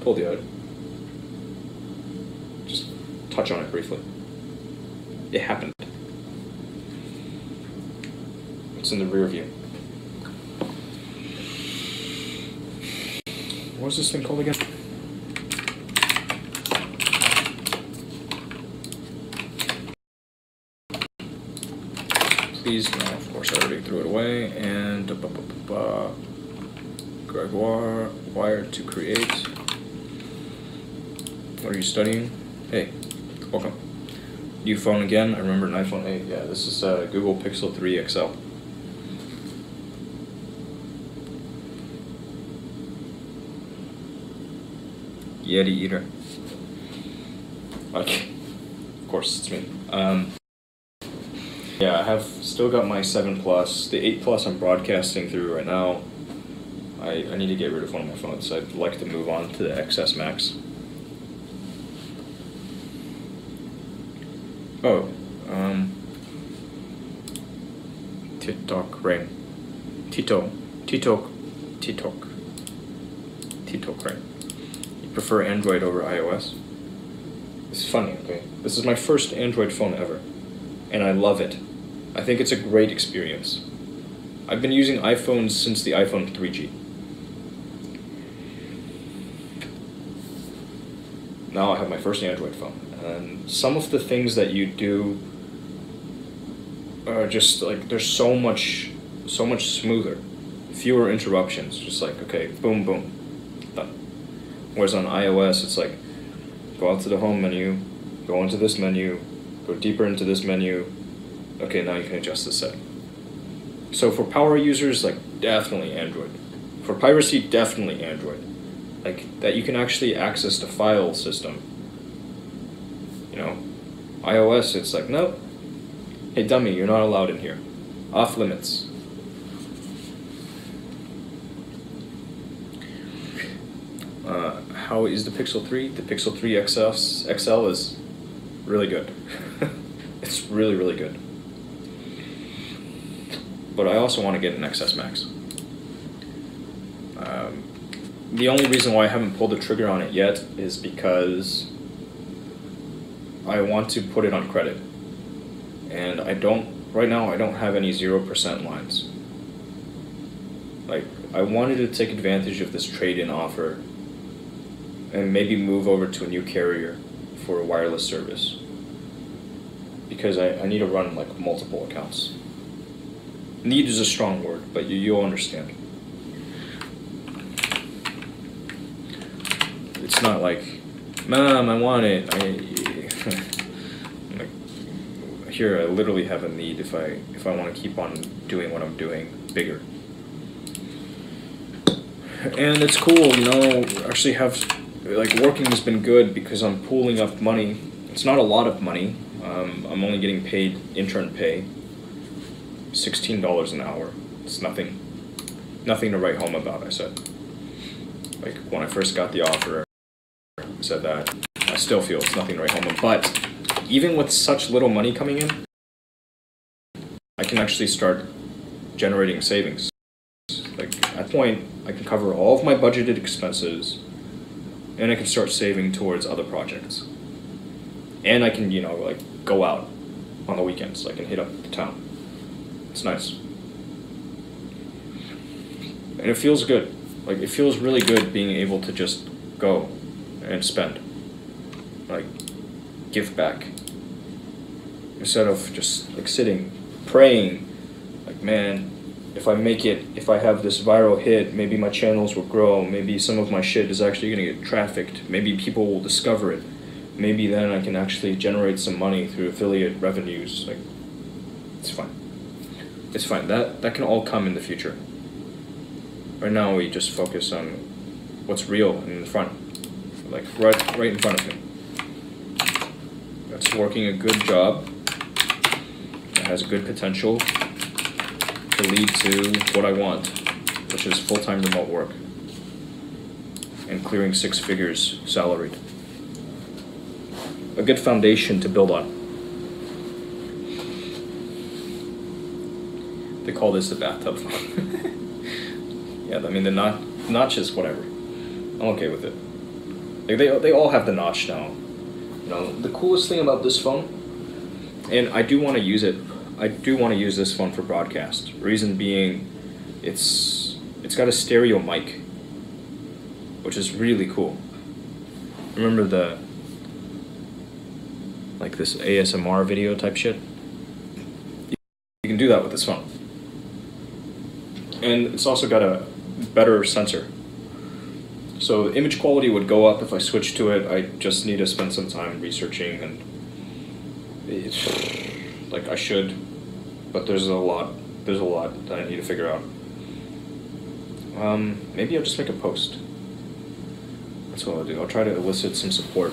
Told you I'd just touch on it briefly. It happened. It's in the rear view. What was this thing called again? Please, no, of course I already threw it away. And Gregoire, wired to create. What are you studying? Hey, welcome. New phone again. I remember an iPhone 8. Yeah, this is Google Pixel 3 XL. Yeti eater. Okay, of course it's me. Yeah, I have still got my 7 Plus. The 8 Plus I'm broadcasting through right now. I need to get rid of one of my phones. I'd like to move on to the XS Max. Oh, TikTok Rain. Titok Rain. You prefer Android over iOS? It's funny, okay? This is my first Android phone ever, and I love it. I think it's a great experience. I've been using iPhones since the iPhone 3G. Now I have my first Android phone, and some of the things that you do are just like, they're so much smoother. Fewer interruptions, just like, okay, boom, boom, done. Whereas on iOS, it's like, go out to the home menu, go into this menu, go deeper into this menu, okay, now you can adjust the setting. So for power users, like, definitely Android. For piracy, definitely Android. Like, that you can actually access the file system. You know, iOS, it's like, nope. Hey, dummy, you're not allowed in here. Off limits. How is the Pixel 3? The Pixel 3 XL is really good. It's really, really good. But I also want to get an XS Max. The only reason why I haven't pulled the trigger on it yet is because I want to put it on credit. And right now I don't have any 0% lines. Like, I wanted to take advantage of this trade-in offer and maybe move over to a new carrier for a wireless service. Because I need to run like multiple accounts. Need is a strong word, but you'll understand. It's not like, Mom, I want it. Like, here, I literally have a need if I want to keep on doing what I'm doing bigger. And it's cool, you know, actually have, like, working has been good because I'm pooling up money. It's not a lot of money. I'm only getting paid intern pay, $16 an hour. It's nothing to write home about, I said. Like, when I first got the offer, I said that. I still feel it's nothing to write home about. But even with such little money coming in, I can actually start generating savings. Like, at that point, I can cover all of my budgeted expenses, and I can start saving towards other projects. And I can, you know, like, go out on the weekends. I can hit up the town. It's nice. And it feels good. Like, it feels really good being able to just go and spend. Like, give back. Instead of just, like, sitting, praying, like, man, if I make it, if I have this viral hit, maybe my channels will grow, maybe some of my shit is actually gonna get trafficked, maybe people will discover it, maybe then I can actually generate some money through affiliate revenues. Like, it's fine. It's fine. That can all come in the future. Right now we just focus on what's real and in front. Like, right in front of me. That's working a good job. It has good potential to lead to what I want, which is full-time remote work and clearing 6 figures salaried. A good foundation to build on. They call this the bathtub phone. Yeah, I mean, the notches, whatever. I'm okay with it. Like, they all have the notch now. You know, the coolest thing about this phone, and I do want to use it. I do want to use this phone for broadcast. Reason being, it's got a stereo mic, which is really cool. Remember the, like, this ASMR video type shit? You can do that with this phone. And it's also got a better sensor. So the image quality would go up if I switched to it. I just need to spend some time researching, and it's, like, I should, but there's a lot that I need to figure out. Maybe I'll just make a post. That's what I'll do. I'll try to elicit some support.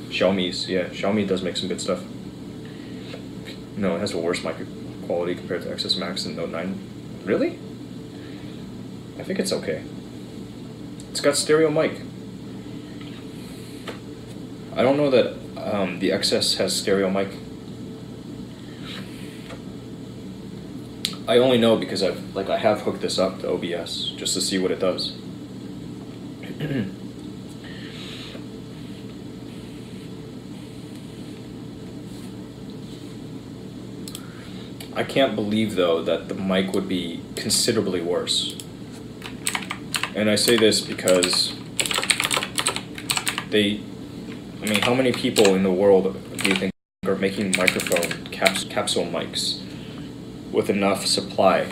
Xiaomi's, yeah, Xiaomi does make some good stuff. No, it has the worst mic quality compared to XS Max and Note 9. Really? I think it's okay. It's got stereo mic. I don't know that the XS has stereo mic. I only know because I have hooked this up to OBS just to see what it does. I can't believe though that the mic would be considerably worse. And I say this because I mean, how many people in the world do you think are making microphone capsule mics with enough supply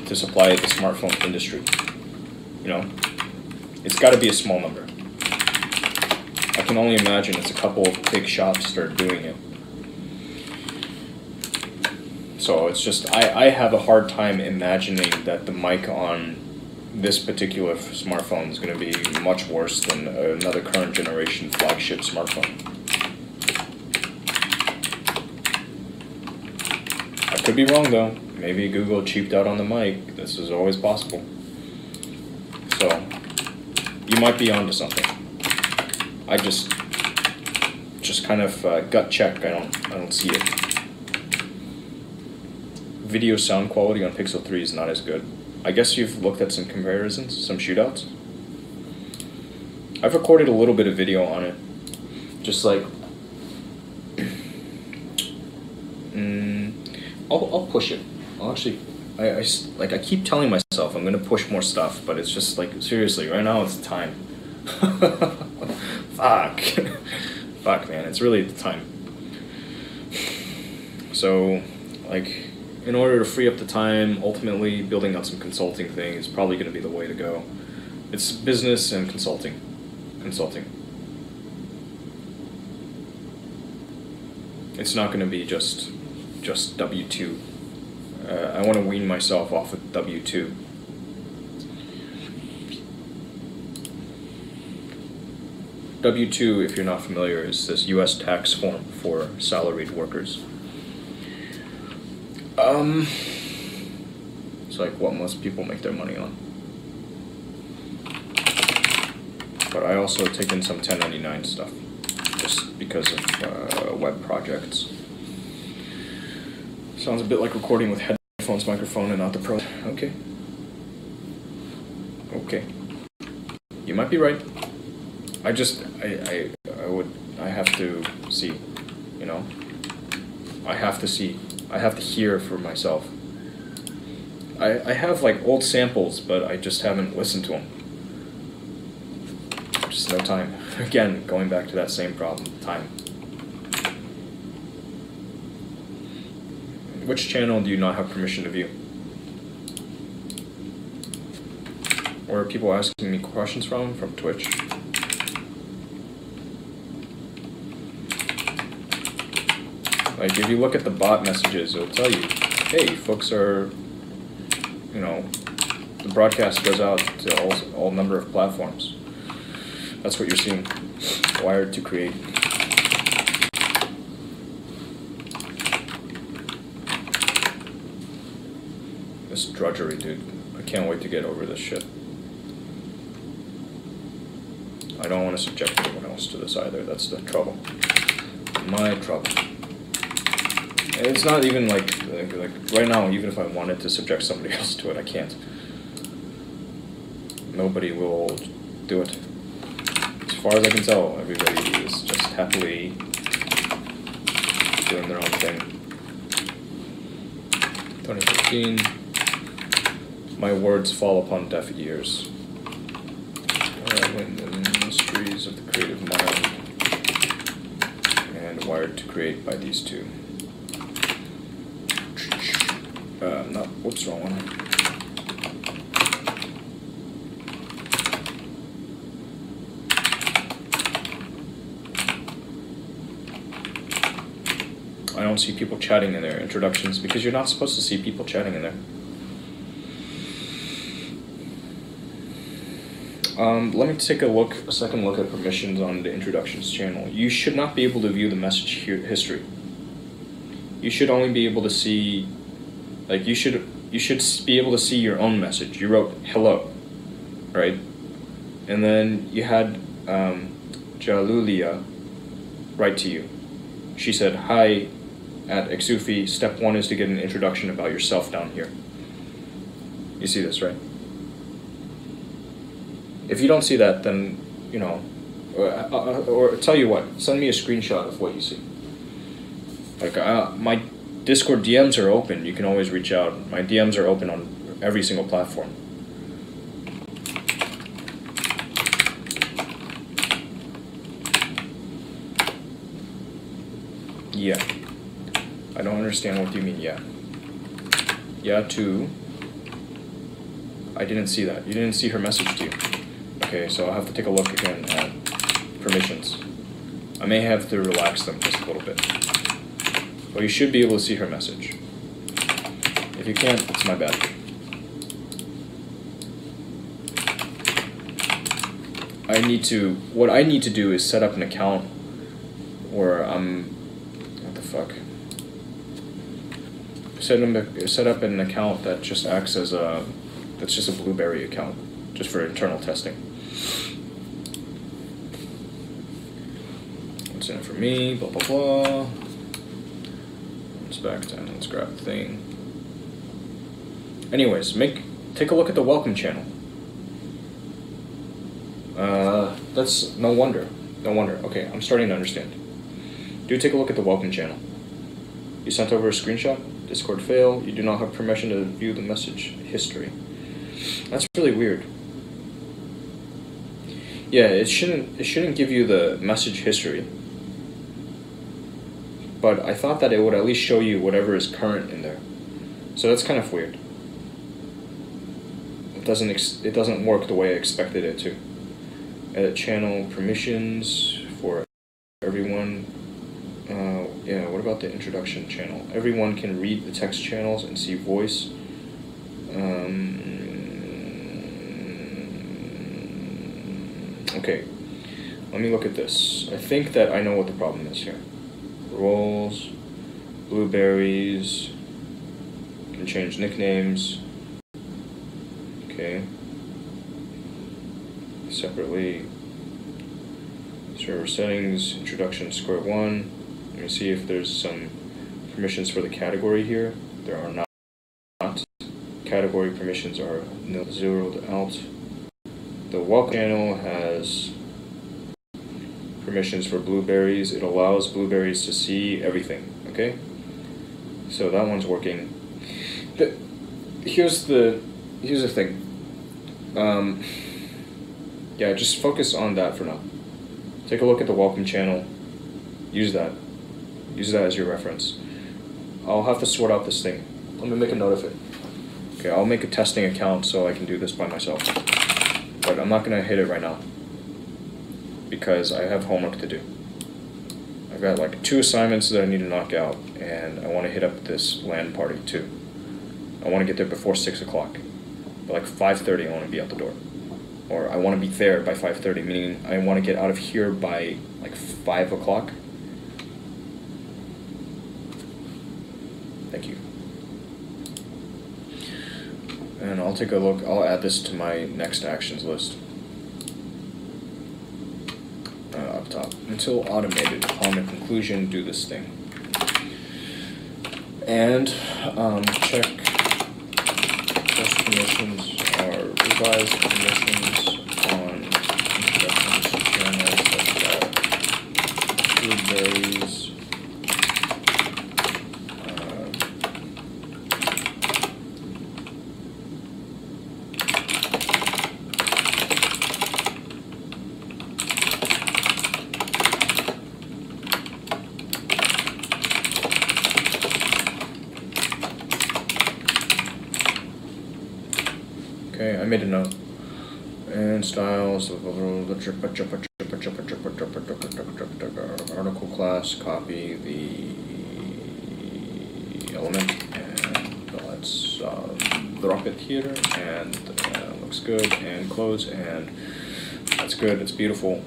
to supply the smartphone industry? You know, it's got to be a small number. I can only imagine it's a couple of big shops that are doing it. So it's just, I have a hard time imagining that the mic on this particular smartphone is going to be much worse than another current generation flagship smartphone. I could be wrong though. Maybe Google cheaped out on the mic. This is always possible. So, you might be onto something. I just kind of gut check. I don't see it. Video sound quality on Pixel 3 is not as good. I guess you've looked at some comparisons, some shootouts. I've recorded a little bit of video on it. Just like, I'll push it. I'll actually, I keep telling myself I'm gonna push more stuff, but it's just like, seriously, right now it's the time. Fuck. Fuck, man, it's really the time. So, like, in order to free up the time, ultimately building out some consulting thing is probably going to be the way to go. It's business and consulting. It's not going to be just W2. I want to wean myself off of W2. W2, if you're not familiar, is this U.S. tax form for salaried workers. It's like what most people make their money on. But I also take in some 1099 stuff, just because of web projects. Sounds a bit like recording with headphones, microphone, and not the Pro. Okay. Okay. You might be right. I have to see, you know. I have to see. I have to hear for myself. I have like old samples, but I just haven't listened to them. Just no time. Again, going back to that same problem, time. Which channel do you not have permission to view? Or are people asking me questions from Twitch? Like, if you look at the bot messages, it'll tell you, hey, folks are, you know, the broadcast goes out to all number of platforms. That's what you're seeing. Wired to create. This drudgery, dude. I can't wait to get over this shit. I don't want to subject anyone else to this either. That's the trouble. My trouble. And it's not even like right now, even if I wanted to subject somebody else to it, I can't. Nobody will do it. As far as I can tell, everybody is just happily doing their own thing. 2015. My words fall upon deaf ears. In the mysteries of the creative mind, and wired to create by these two. No, whoops, wrong one. I don't see people chatting in their introductions because you're not supposed to see people chatting in there. Let me take a second look at permissions on the introductions channel. You should not be able to view the message history. You should only be able to see, like, you should be able to see your own message. You wrote hello, right? And then you had Jalulia write to you. She said, "Hi, at Exufi, step 1 is to get an introduction about yourself down here." You see this, right? If you don't see that, then, you know, or tell you what, send me a screenshot of what you see. Like, my Discord DMs are open. You can always reach out. My DMs are open on every single platform. Yeah. I don't understand what you mean, yeah. Yeah, too. I didn't see that. You didn't see her message to you. Okay, so I'll have to take a look again at permissions. I may have to relax them just a little bit. But you should be able to see her message. If you can't, it's my bad. What I need to do is set up an account where what the fuck? Set up an account that just acts as that's just a Blueberry account, just for internal testing. What's in it for me? Blah blah blah. Let's back down. Let's grab the thing. Anyways, take a look at the welcome channel. That's no wonder. No wonder. Okay, I'm starting to understand. Do take a look at the welcome channel. You sent over a screenshot. Discord fail. You do not have permission to view the message history. That's really weird. Yeah, it shouldn't give you the message history. But I thought that it would at least show you whatever is current in there. So that's kind of weird. It doesn't work the way I expected it to. Edit channel permissions for everyone. Yeah, what about the introduction channel? Everyone can read the text channels and see voice. Okay, let me look at this. I think that I know what the problem is here. Roles, blueberries, can change nicknames. Okay. Separately, server settings, introduction square 1. Let me see if there's some permissions for the category here. There are not. Category permissions are zeroed out. The welcome channel has permissions for blueberries. It allows blueberries to see everything, okay? So that one's working. Here's the thing. Yeah, just focus on that for now. Take a look at the welcome channel. Use that. Use that as your reference. I'll have to sort out this thing. Let me make a note of it. Okay, I'll make a testing account so I can do this by myself. But I'm not gonna hit it right now because I have homework to do. I've got like 2 assignments that I need to knock out, and I want to hit up this LAN party too. I want to get there before 6 o'clock. But like 5:30 I want to be out the door. Or I want to be there by 5:30, meaning I want to get out of here by like 5 o'clock. Thank you. And I'll take a look. I'll add this to my next actions list. Up top. Until automated. Upon the conclusion, do this thing. And check test permissions or revise permissions on introductions channels such as blueberries. Okay, I made a note. And styles, article class, copy the element, and let's drop it here, and looks good, and close, and That's good. It's beautiful.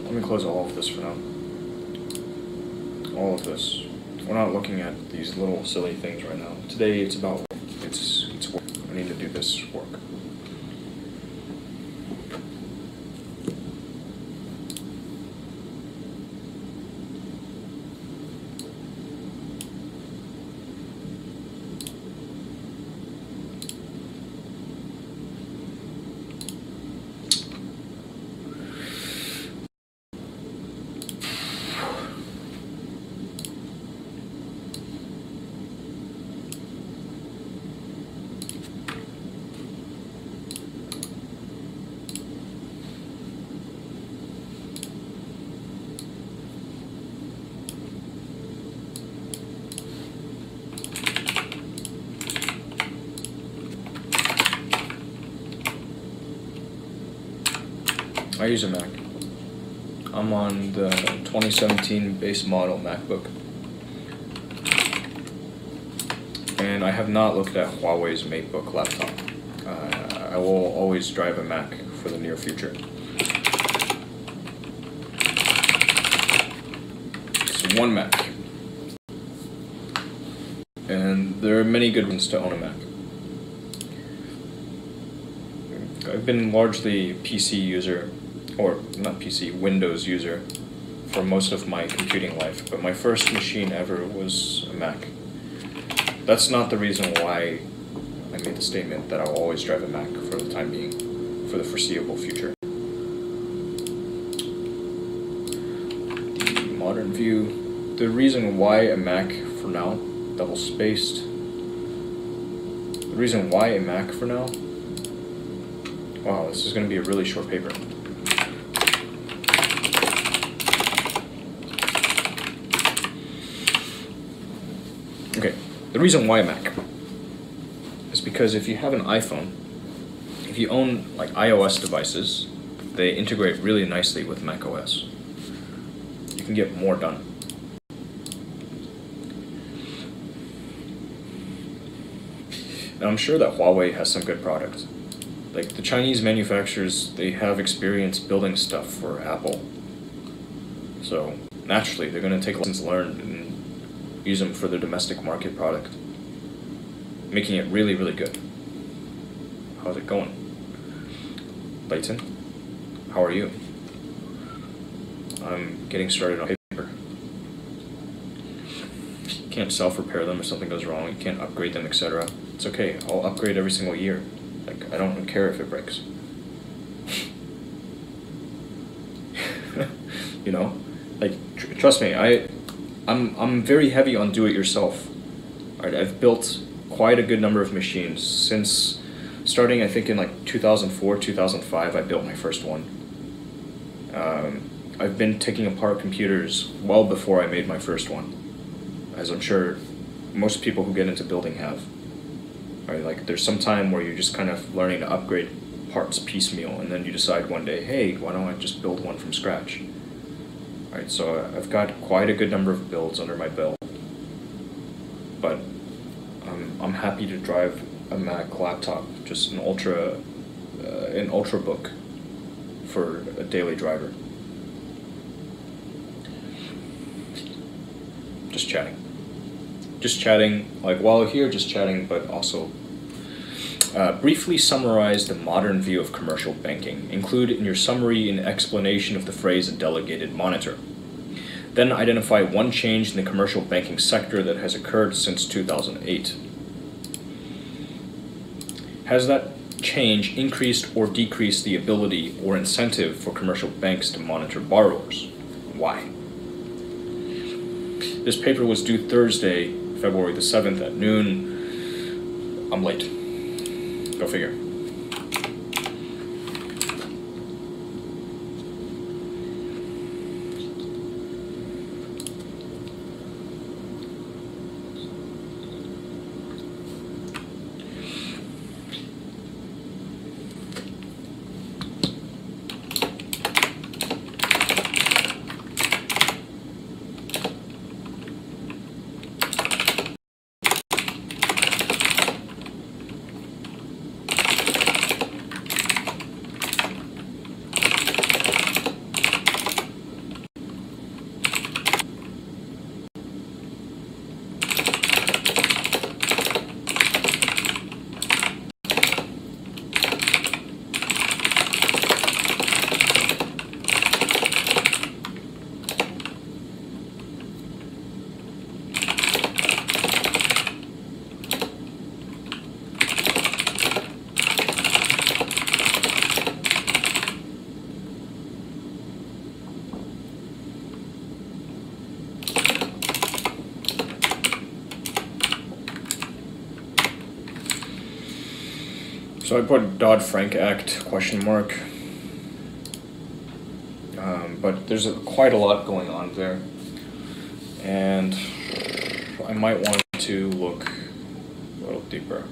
Let me close all of this for now. All of this. We're not looking at these little silly things right now. Today it's about work. It's work. I need to do this work. I use a Mac. I'm on the 2017 base model MacBook. And I have not looked at Huawei's MateBook laptop. I will always drive a Mac for the near future. So one Mac. And there are many good ones to own a Mac. I've been largely PC user, or not PC, Windows user for most of my computing life, but my first machine ever was a Mac. That's not the reason why I made the statement that I'll always drive a Mac for the time being, for the foreseeable future. The modern view, the reason why a Mac for now, double spaced, the reason why a Mac for now, wow, this is going to be a really short paper. Okay, the reason why Mac is because if you have an iPhone, if you own like iOS devices, they integrate really nicely with macOS. You can get more done. And I'm sure that Huawei has some good products. Like the Chinese manufacturers, they have experience building stuff for Apple. So naturally, they're going to take lessons learned and use them for their domestic market product, making it really, really good. How's it going? Layton, how are you? I'm getting started on paper. You can't self-repair them if something goes wrong. You can't upgrade them, etc. It's okay. I'll upgrade every single year. Like, I don't care if it breaks. You know? Like, trust me, I'm very heavy on do-it-yourself. Right, I've built quite a good number of machines since starting, I think, in like 2004, 2005. I built my first one. I've been taking apart computers well before I made my first one, as I'm sure most people who get into building have. Right, like there's some time where you're just kind of learning to upgrade parts piecemeal, and then you decide one day, hey, why don't I just build one from scratch? Right, so I've got quite a good number of builds under my belt, but I'm happy to drive a Mac laptop, just an Ultrabook for a daily driver. Just chatting, like while here, just chatting, but also briefly summarize the modern view of commercial banking. Include in your summary an explanation of the phrase a delegated monitor. Then identify one change in the commercial banking sector that has occurred since 2008. Has that change increased or decreased the ability or incentive for commercial banks to monitor borrowers? Why? This paper was due Thursday, February the 7th at noon. I'm late. Go figure. So I put Dodd-Frank Act ? But there's quite a lot going on there, and I might want to look a little deeper.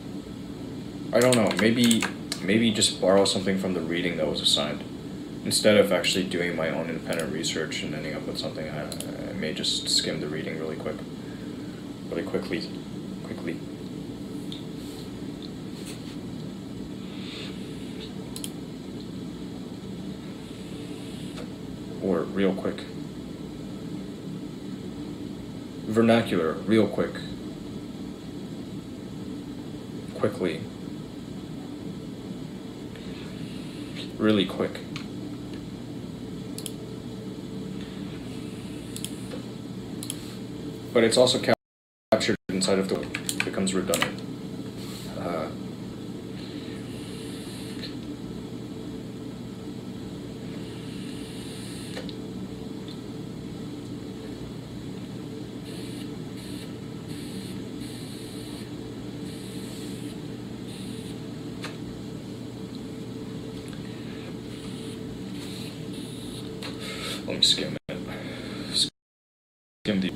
I don't know, maybe just borrow something from the reading that was assigned. Instead of actually doing my own independent research and ending up with something, I may just skim the reading really quickly. Or real quick. Vernacular, real quick. Quickly. Really quick. But it's also captured inside of the it becomes redundant. Let me skim it. Skim the.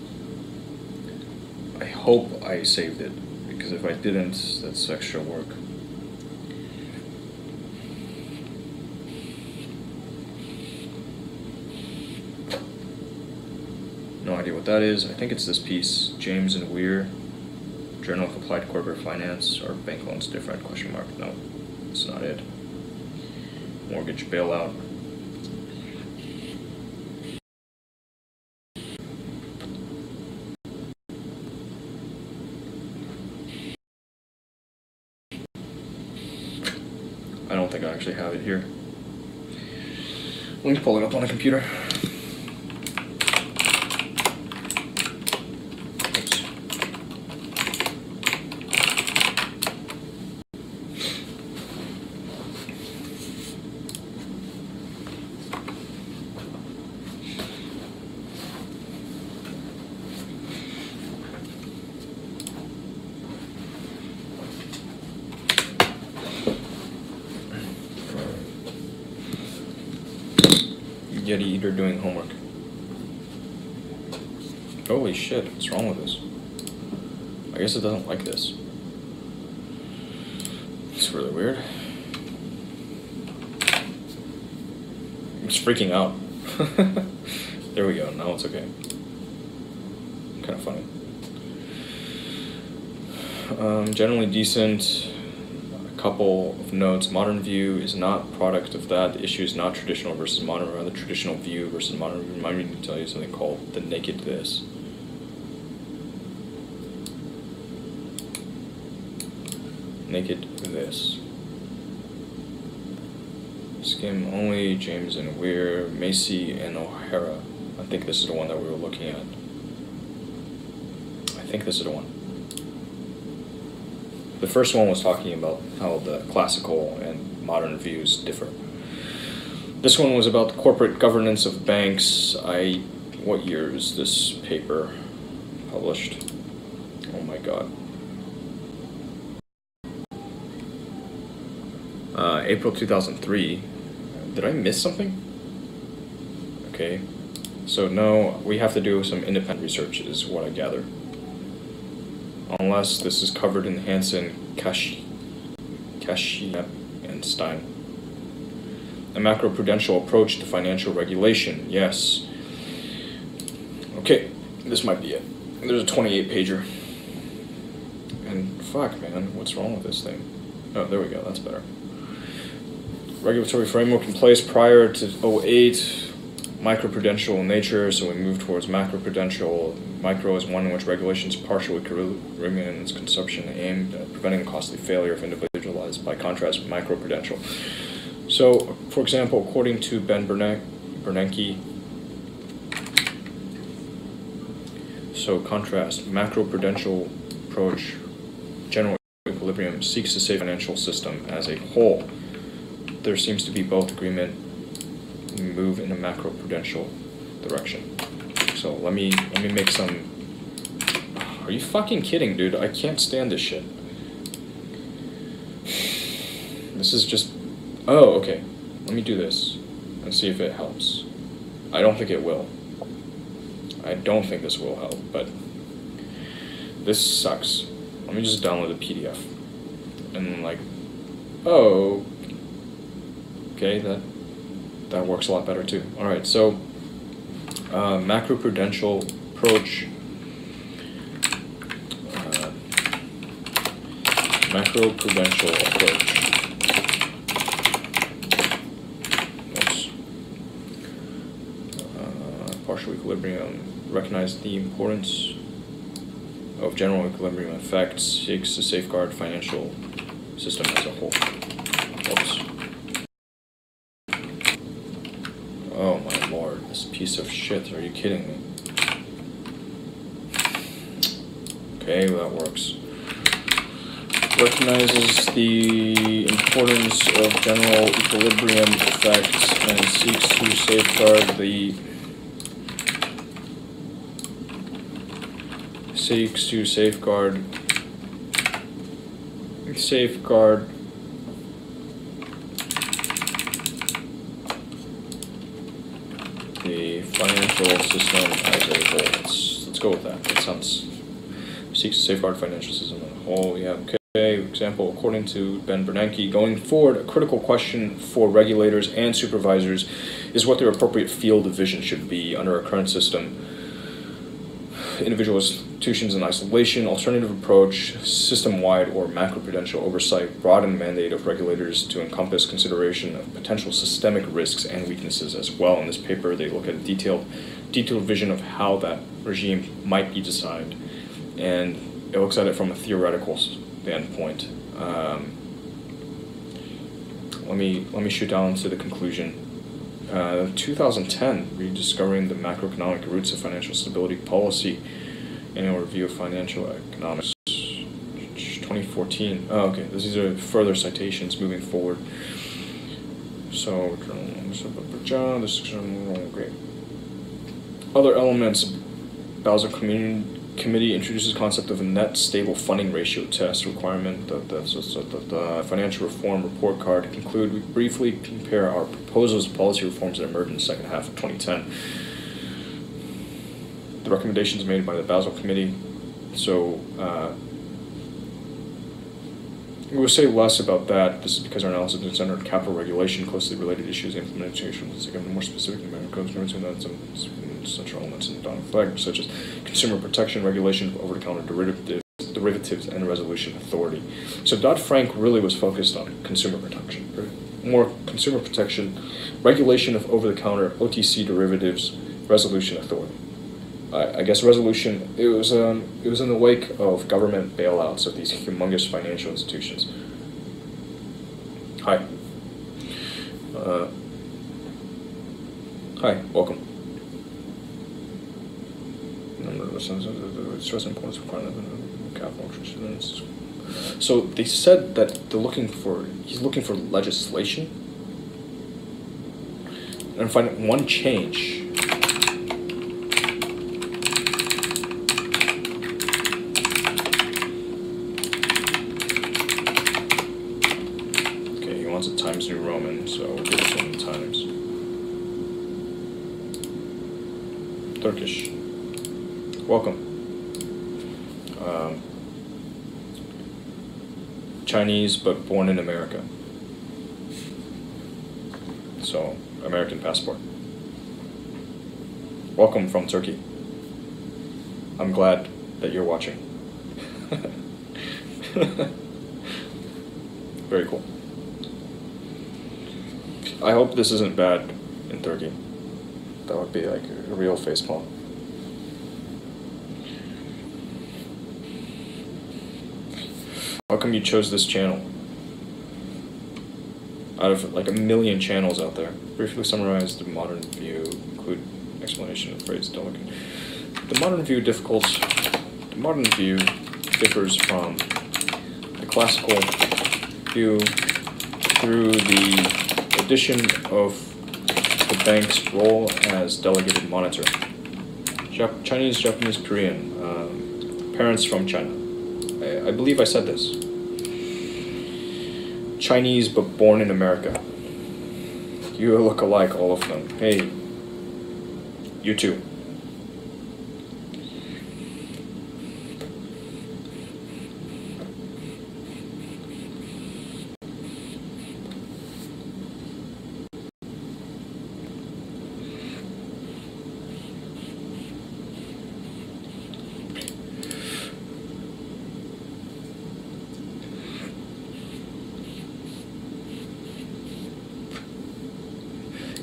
I hope I saved it, because if I didn't, that's extra work. No idea what that is. I think it's this piece, James and Weir, Journal of Applied Corporate Finance, or Bank Loans Different, ? No, it's not it. Mortgage Bailout. I don't think I actually have it here. Let me pull it up on a computer. Oops. Yeti Eater doing homework. Holy shit, what's wrong with this? I guess it doesn't like this. It's really weird. It's freaking out. There we go, now it's okay. Kind of funny. Generally decent. Couple of notes. Modern view is not product of that. The issue is not traditional versus modern, or rather traditional view versus modern. Remind me to tell you something called the naked this. Naked this. Skim only, James and Weir, Macy and O'Hara. I think this is the one that we were looking at. I think this is the one. The first one was talking about how the classical and modern views differ. This one was about the corporate governance of banks. What year is this paper published? Oh my god. April 2003. Did I miss something? Okay. So no, we have to do some independent research is what I gather. Unless this is covered in Hansen, Kashi, and Stein. A macroprudential approach to financial regulation, yes. Okay, this might be it. There's a 28-pager. And fuck, man, what's wrong with this thing? Oh, there we go, that's better. Regulatory framework in place prior to 2008, microprudential in nature, so we move towards macroprudential. Micro is one in which regulation is partially curtailing its consumption aimed at preventing the costly failure of individualized, by contrast, microprudential. So, for example, according to Ben Bernanke, so contrast, macroprudential approach, general equilibrium, seeks to save the financial system as a whole. There seems to be both agreement and move in a macroprudential direction. So let me make some. Are you fucking kidding, dude? I can't stand this shit. This is just... Oh, okay. Let me do this and see if it helps. I don't think it will. I don't think this will help, but this sucks. Let me just download the PDF. And like, oh, okay, that works a lot better too. All right, so macroprudential approach. Macroprudential approach. Partial equilibrium. Recognize the importance of general equilibrium effects. Seeks to safeguard financial system as a whole. Oops. Oh my lord, this piece of shit, are you kidding me? Okay, that works. Recognizes the importance of general equilibrium effects and seeks to safeguard the safeguard the financial system as a whole. Let's go with that. That sounds... Seeks to safeguard financial system as a whole. Yeah, okay. Example, according to Ben Bernanke, going forward, a critical question for regulators and supervisors is what their appropriate field of vision should be under our current system. Individual institutions in isolation, alternative approach, system-wide or macroprudential oversight, broaden the mandate of regulators to encompass consideration of potential systemic risks and weaknesses as well. In this paper, they look at a detailed vision of how that regime might be designed, and it looks at it from a theoretical standpoint. Let me shoot down to the conclusion. 2010, Rediscovering the Macroeconomic Roots of Financial Stability Policy, Annual Review of Financial Economics, 2014. Oh, okay, these are further citations moving forward. So, this is great. Other elements. Basel Committee introduces concept of a net stable funding ratio test requirement. The financial reform report card. Conclude, we briefly compare our proposals of policy reforms that emerged in the second half of 2010. The recommendations made by the Basel Committee. So we'll say less about that. This is because our analysis is centered on capital regulation, closely related issues, implementation, more specific such elements in the flag, such as consumer protection, regulation of over-the-counter derivatives, and resolution authority. So Dodd-Frank really was focused on consumer protection, right? More consumer protection, regulation of over-the-counter OTC derivatives, resolution authority. I guess resolution. It was in the wake of government bailouts of these humongous financial institutions. Hi. Hi. Welcome. Stress importance of capital. So they said that he's looking for legislation, and find one change. Okay, he wants it Times New Roman, so we'll give it 1 times. Turkish. Welcome. Chinese, but born in America. So, American passport. Welcome from Turkey. I'm glad that you're watching. Very cool. I hope this isn't bad in Turkey. That would be like a real facepalm. How come you chose this channel? Out of like a million channels out there. Briefly summarize the modern view, include explanation of phrase delicate. The modern view differs from the classical view through the addition of the bank's role as delegated monitor. Chinese, Japanese, Korean, parents from China. I believe I said this. Chinese but born in America. You look alike, all of them. Hey, you too.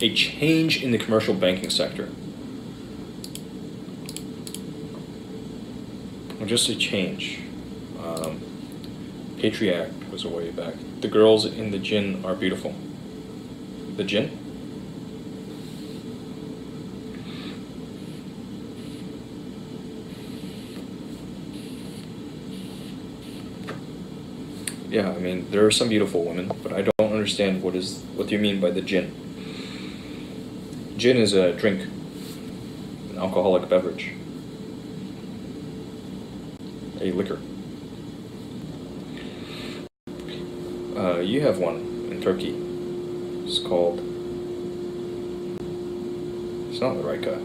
A change in the commercial banking sector. Or just a change. Patriarch was a way back. The girls in the gin are beautiful. The gin? Yeah, I mean, there are some beautiful women, but I don't understand what do you mean by the gin? Gin is a drink, an alcoholic beverage, a liquor. You have one in Turkey. It's called. It's not Raika.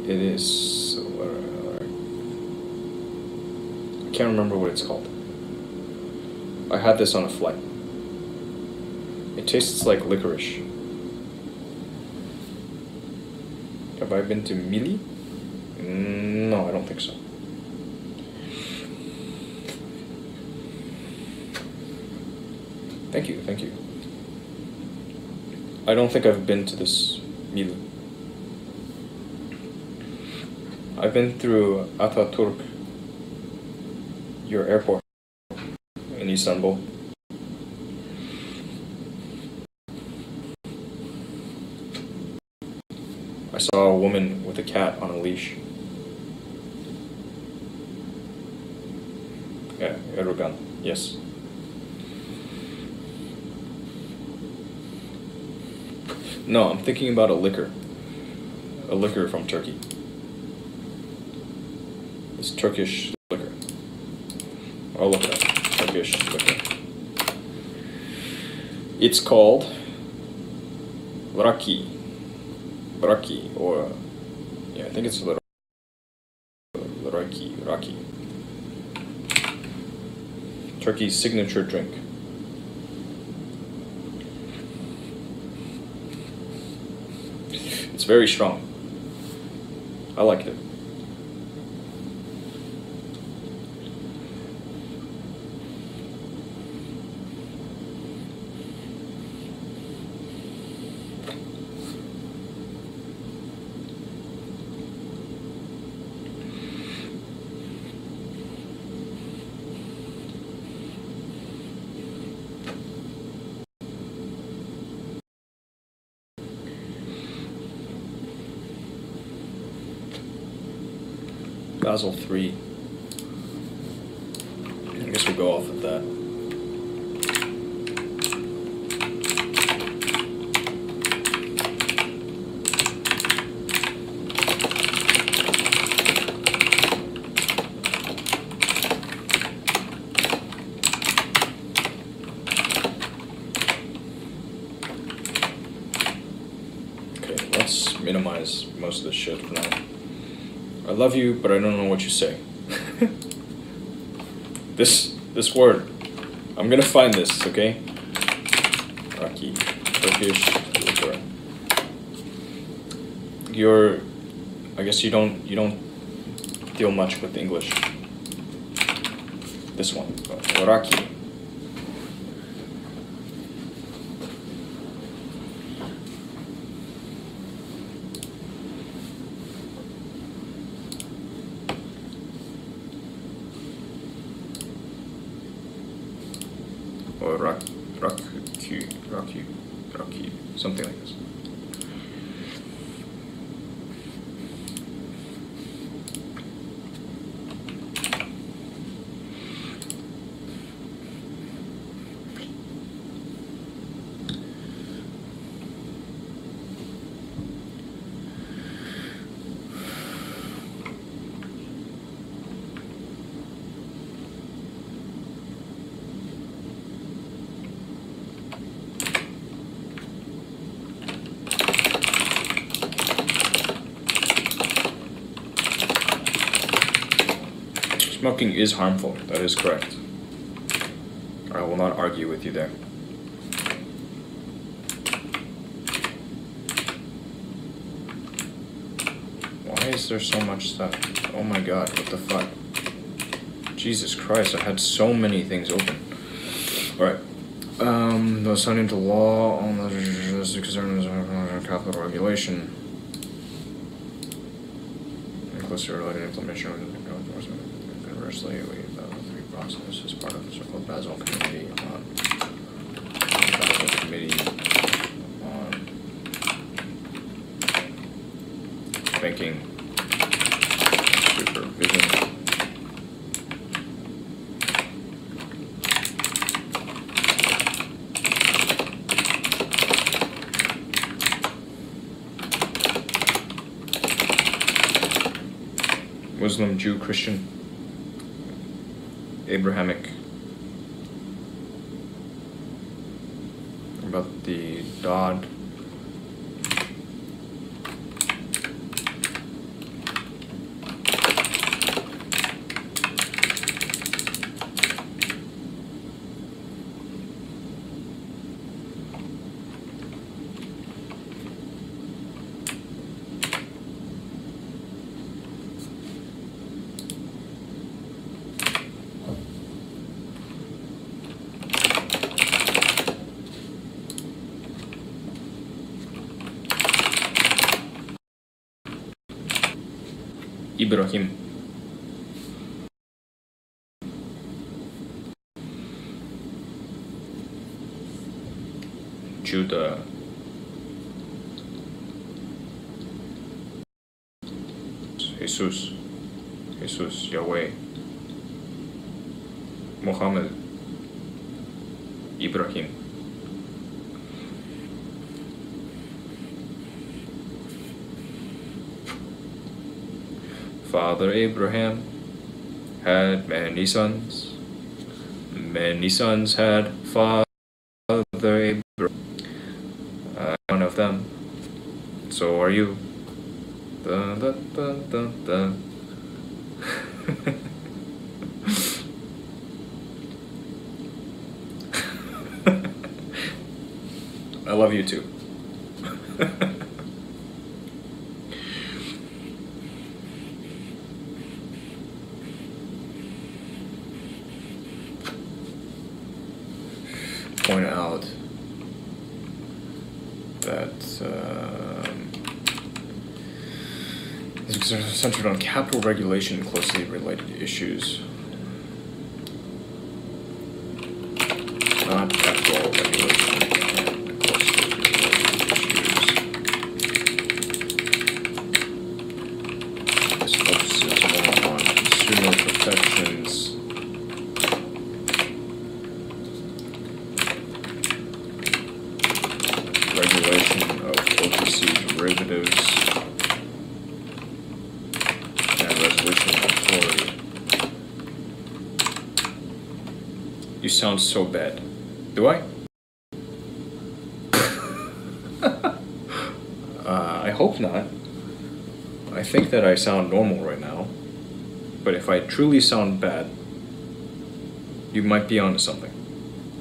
It is. I can't remember what it's called. I had this on a flight. It tastes like licorice. Have I been to Mili? No, I don't think so. Thank you, thank you. I don't think I've been to this Mili. I've been through Ataturk, your airport in Istanbul. I saw a woman with a cat on a leash. Yeah, Erdogan, yes. No, I'm thinking about a liquor. A liquor from Turkey. It's Turkish liquor. I'll look it up. Turkish liquor. It's called Raki. Raki, or yeah, I think it's Raki. Turkey's signature drink. It's very strong. I liked it. Basel 3. I guess we'll go off of that. Okay, let's minimize most of this shit for now. I love you, but I don't know what you say. This word. I'm gonna find this, okay? Raki. Turkish liquor. I guess you don't deal much with English. This one. Raki. Or Raki, something like this. Smoking is harmful, that is correct. I will not argue with you there. Why is there so much stuff? Oh my god, what the fuck? Jesus Christ, I had so many things open. Alright. The signing into law on the concerns of capital regulation. Closer related implementation of enforcement. Conversely, we have the three process as part of the so-called Basel Committee on banking supervision. Muslim, Jew, Christian, Abrahamic. About the Dodd. Ibrahim. Judah. Jesus. Jesus, Yahweh. Muhammad. Ibrahim. Father Abraham had many sons. Many sons had Father Abraham. One of them. So are you. Dun, dun, dun, dun, dun. I love you too. Point out that it's centered on capital regulation and closely related issues, not capital regulation and closely related issues. This focuses more on consumer protections. Regulation of OTC derivatives and resolution authority. You sound so bad. Do I? I hope not. I think that I sound normal right now. But if I truly sound bad, you might be onto something.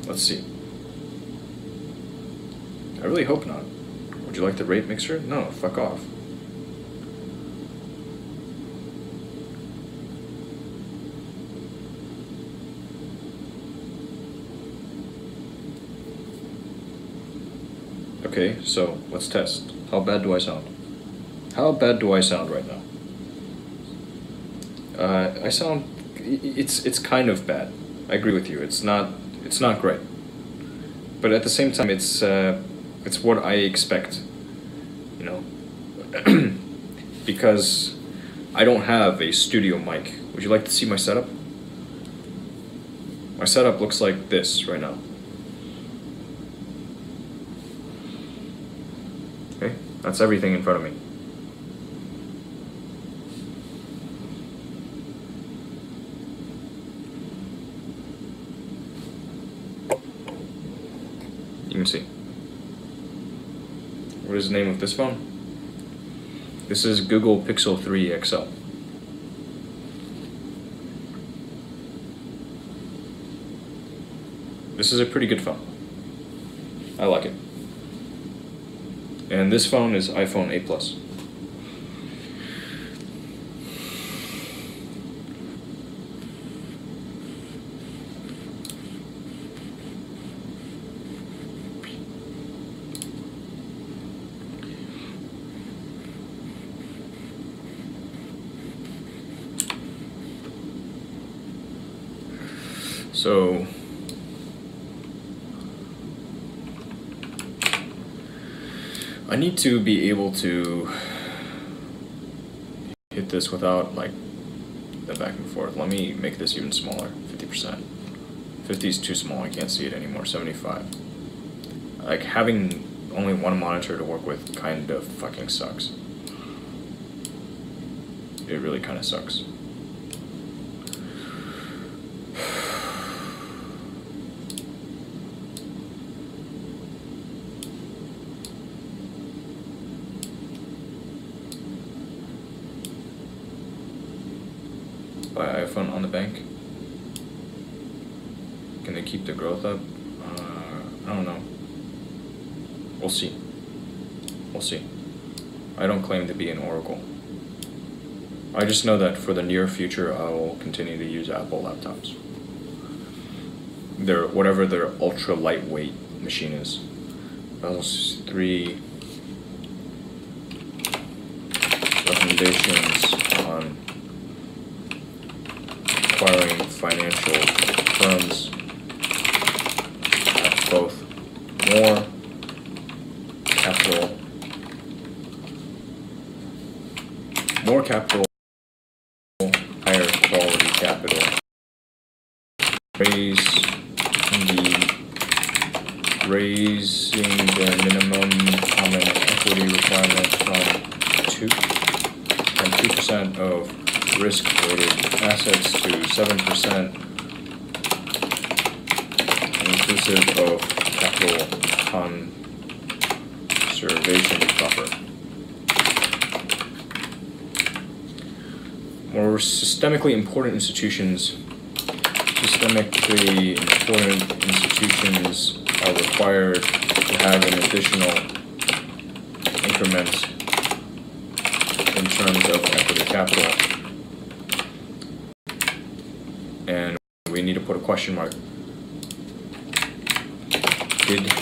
Let's see. I really hope not. Would you like the rate mixer? No, fuck off. Okay, so let's test. How bad do I sound? How bad do I sound right now? I sound. It's kind of bad. I agree with you. It's not great. But at the same time, it's what I expect, you know, because I don't have a studio mic. Would you like to see my setup? My setup looks like this right now. Okay, that's everything in front of me. You can see. What is the name of this phone? This is Google Pixel 3 XL. This is a pretty good phone. I like it. And this phone is iPhone 8 Plus. So I need to be able to hit this without like the back and forth. Let me make this even smaller, 50%. 50 is too small, I can't see it anymore, 75. Like having only one monitor to work with kind of fucking sucks. It really kind of sucks. Buy iPhone on the bank? Can they keep the growth up? I don't know. We'll see. We'll see. I don't claim to be an oracle. I just know that for the near future I will continue to use Apple laptops. Whatever their ultra lightweight machine is. Those 3 recommendations on acquiring financial firms at both more capital, higher quality capital, raising the minimum common equity requirement from 2% of risk-weighted assets to 7%, inclusive of capital conservation buffer. More systemically important institutions are required to have an additional increment in terms of equity capital. And we need to put a question mark. Did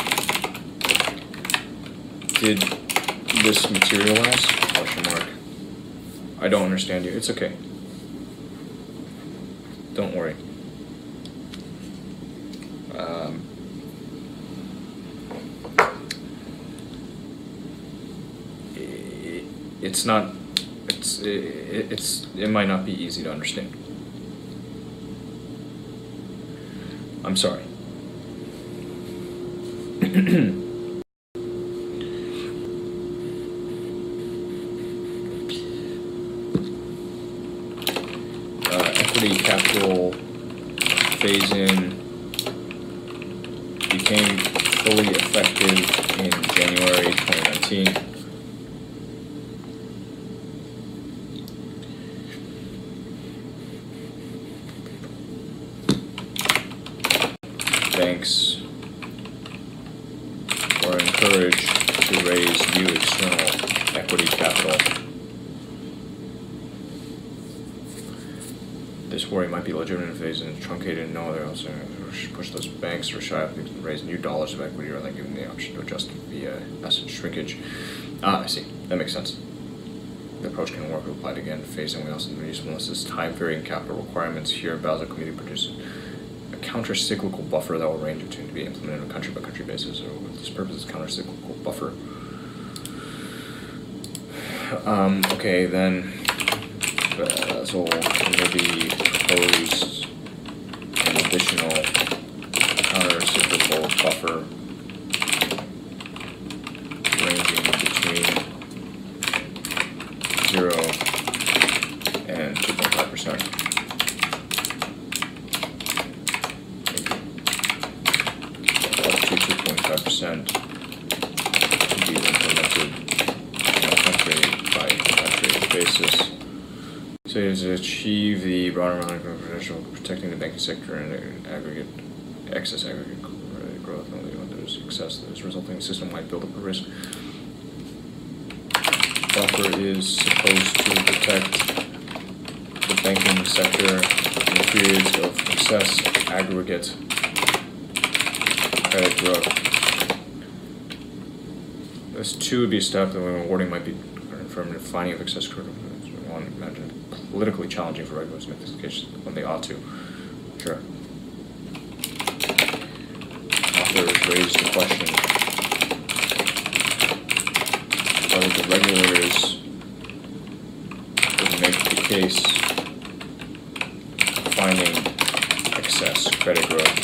this materialize? Question mark. I don't understand you. It's okay. Don't worry. It might not be easy to understand. I'm sorry. Equity capital phase-in became fully effective in January 2019. Banks were encouraged to raise new external equity capital. This worry might be legitimate phase and truncated. No other else. Push those banks or shy up to raise new dollars of equity rather than giving the option to adjust via asset shrinkage. I see. That makes sense. The approach can work applied again. Phase-in we also usefulness is time-varying capital requirements. Here, Basel Committee produces a counter-cyclical buffer that will range between to be implemented on a country-by-country basis. Or with this purpose, is counter-cyclical buffer. Okay, then. So maybe propose an additional counter-cyclical buffer ranging between 0 and 2.5%. Up to 2.5% to be implemented on a country-by-country basis. So to achieve the broader potential of protecting the banking sector and aggregate excess aggregate credit growth, only when there's excess that is resulting in system-wide buildup of risk. Buffer is supposed to protect the banking sector in periods of excess aggregate credit growth. This too would be a step that when awarding might be an affirmative finding of excess credit. I want to imagine it politically challenging for regulators to make this case when they ought to. Sure. Authors raised the question whether the regulators would make the case of finding excess credit growth.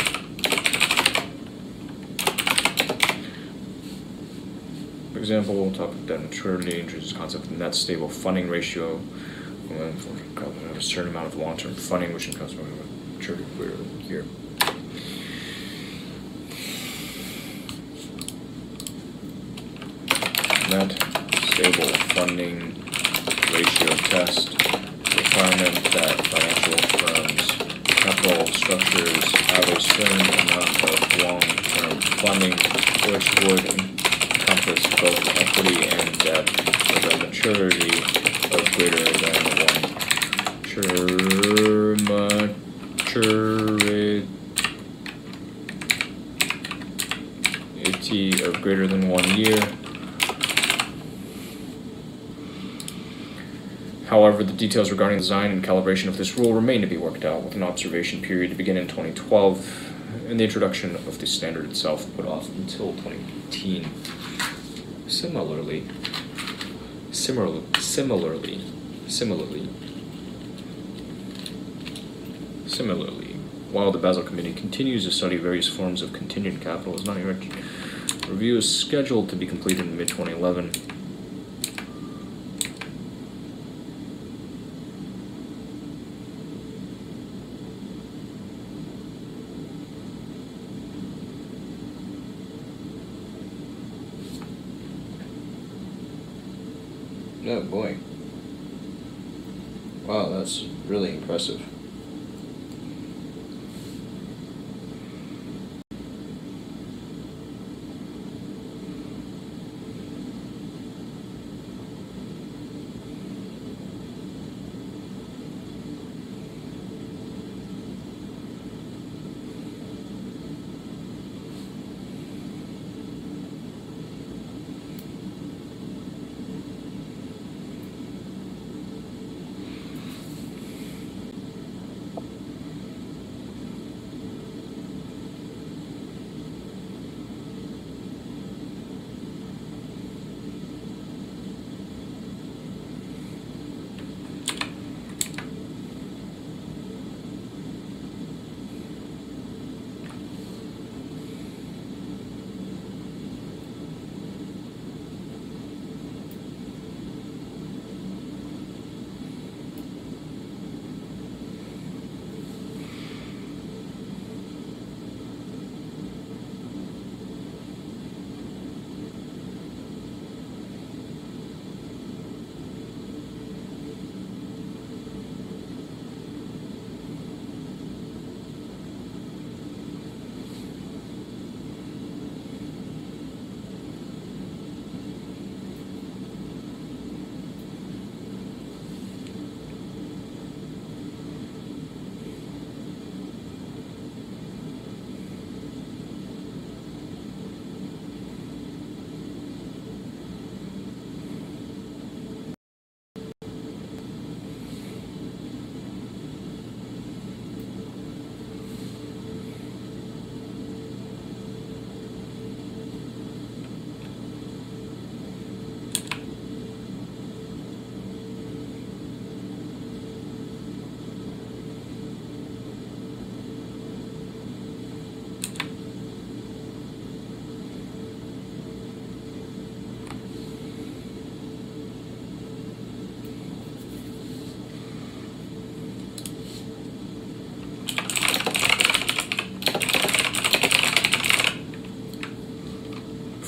For example, we'll talk about debt maturity, introduce the concept of net stable funding ratio. We'll have a certain amount of long-term funding, which comes from maturity greater than a year. Net stable funding ratio test, requirement that financial firms' capital structures have a certain amount of long-term funding, which would encompass both equity and debt with a maturity of greater than 1 year. However, the details regarding design and calibration of this rule remain to be worked out, with an observation period to begin in 2012 and the introduction of the standard itself put off until 2018. Similarly, while the Basel Committee continues to study various forms of contingent capital, as non-emergent review is scheduled to be completed in mid-2011. Oh boy. Wow, that's really impressive.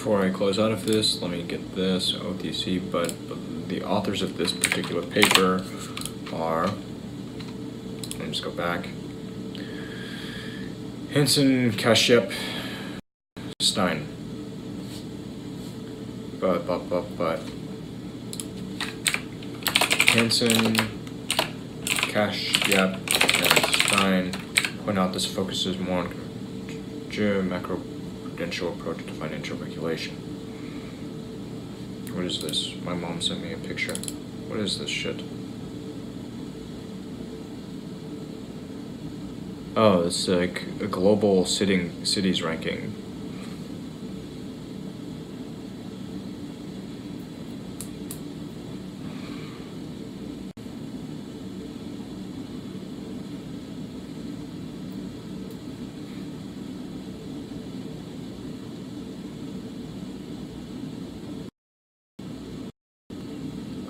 Before I close out of this, let me get this OTC, but the authors of this particular paper are, let me just go back, Hansen, Kashyap, Stein. But Hansen, Kashyap, and Stein point out this focuses more on macro-prudential approach to financial regulation. What is this? My mom sent me a picture. What is this shit? Oh, it's like a global cities ranking.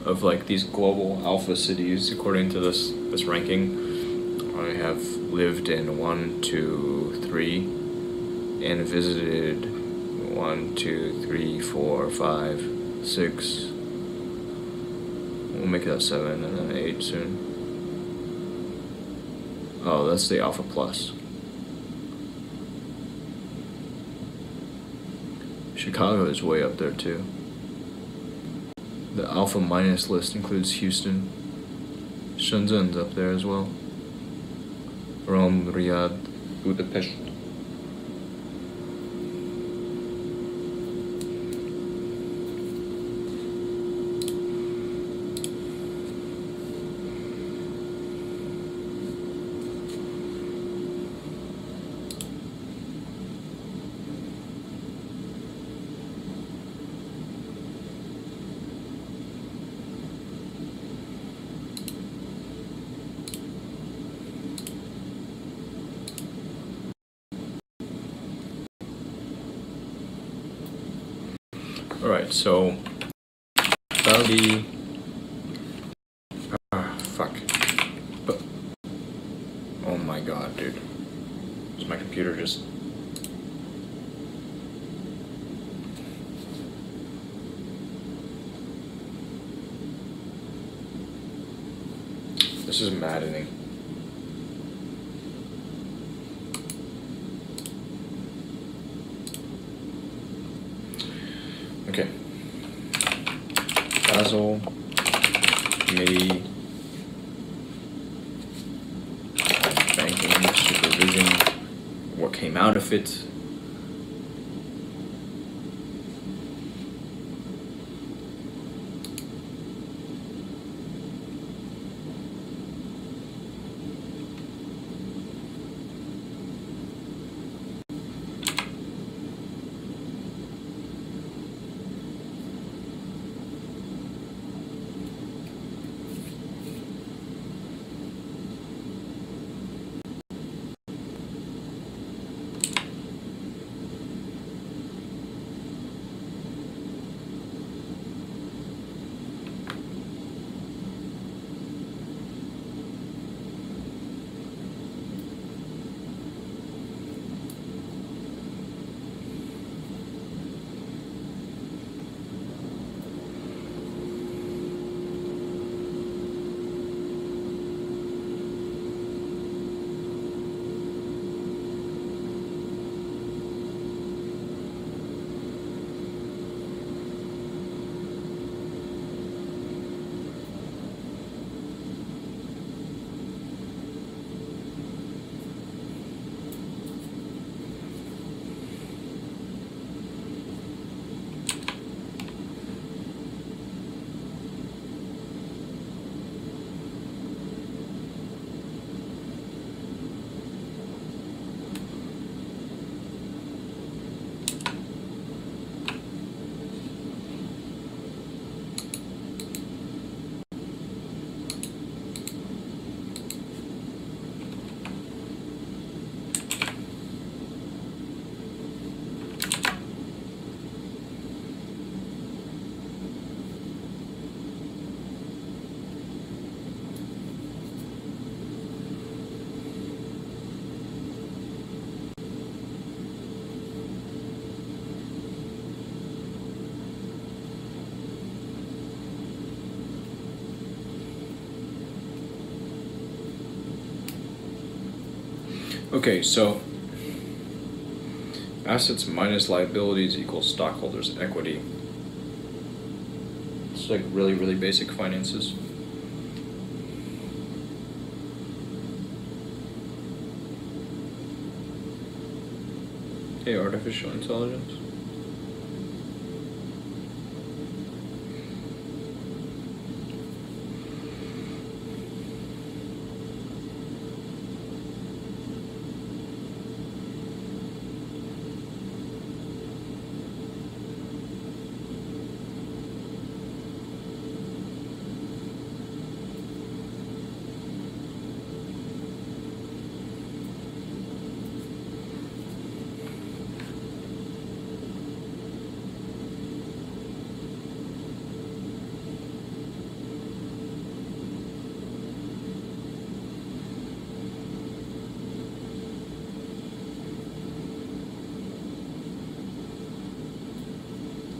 Of like these global alpha cities, according to this ranking, I have lived in 1, 2, 3, and visited 1, 2, 3, 4, 5, 6. We'll make that 7 and then 8 soon. Oh, that's the Alpha Plus. Chicago is way up there too. The Alpha Minus list includes Houston. Shenzhen's up there as well. Rome, Riyadh, Budapest. Alright, so that'll be fuck. But oh my god, dude. Is my computer just this is maddening. Okay. Basel, committee, banking, supervision, what came out of it. Okay, so Assets minus liabilities equals stockholders' equity. It's like really, really basic finances. Hey, artificial intelligence.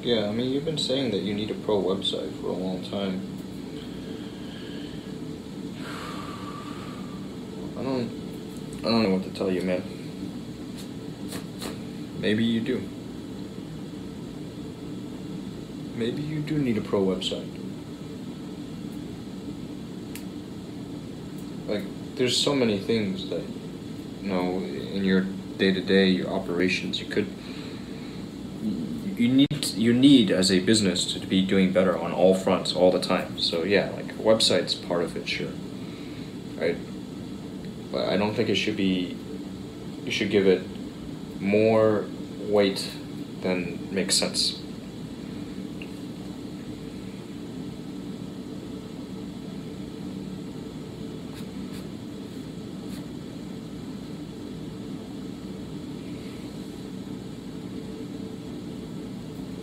Yeah, I mean, you've been saying that you need a pro website for a long time. I don't know what to tell you, man. Maybe you do. Maybe you do need a pro website. Like, there's so many things that, you know, in your day-to-day, your operations, you need as a business to be doing better on all fronts all the time. So yeah, like a website's part of it, sure. Right? But I don't think it should be, you should give it more weight than makes sense.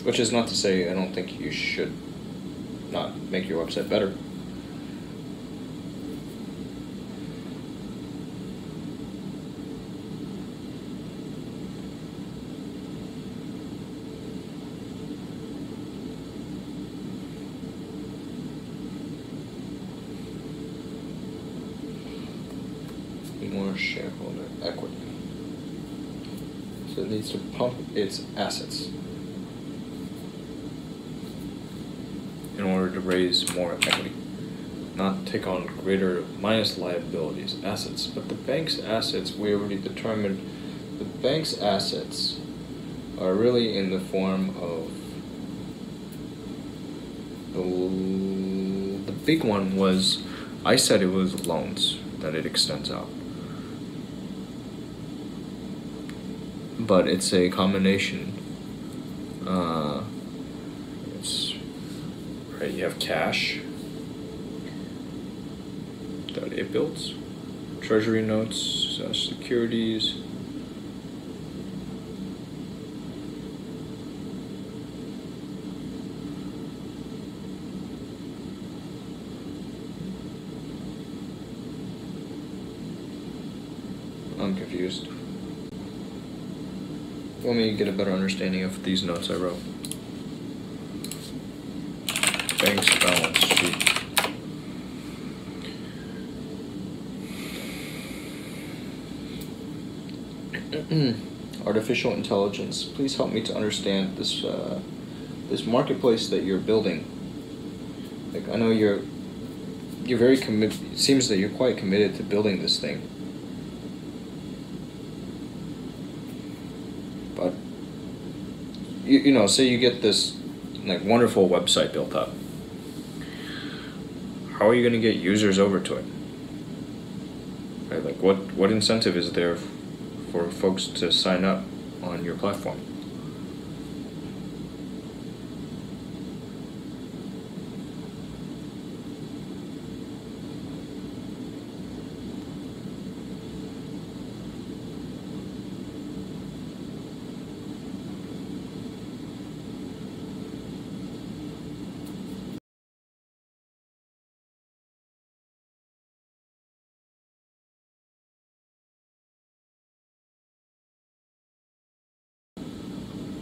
Which is not to say I don't think you should not make your website better. More shareholder equity. So it needs to pump its assets in order to raise more equity, not take on greater minus liabilities, assets. But the bank's assets, we already determined, the bank's assets are really in the form of, the big one was, I said it was loans that it extends out. But it's a combination. It's right. You have cash that it builds, treasury notes, securities. I'm confused. Let me get a better understanding of these notes I wrote. Bank's balance sheet. Artificial intelligence. Please help me to understand this this marketplace that you're building. Like, I know you're very committed. It seems that you're quite committed to building this thing. But you know, say you get this like wonderful website built up. How are you going to get users over to it? Right? Like, what incentive is there for folks to sign up on your platform?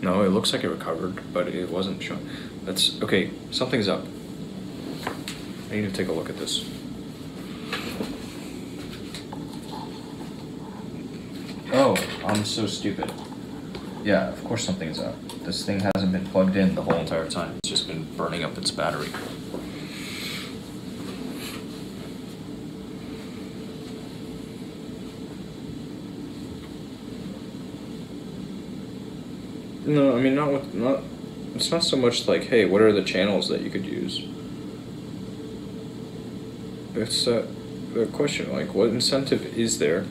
No, it looks like it recovered, but it wasn't shown. That's okay. Something's up. I need to take a look at this. Oh, I'm so stupid. Yeah, of course something's up. This thing hasn't been plugged in the whole entire time. It's just been burning up its battery. No, I mean not. It's not so much like, hey, what are the channels that you could use? It's the question, like, what incentive is there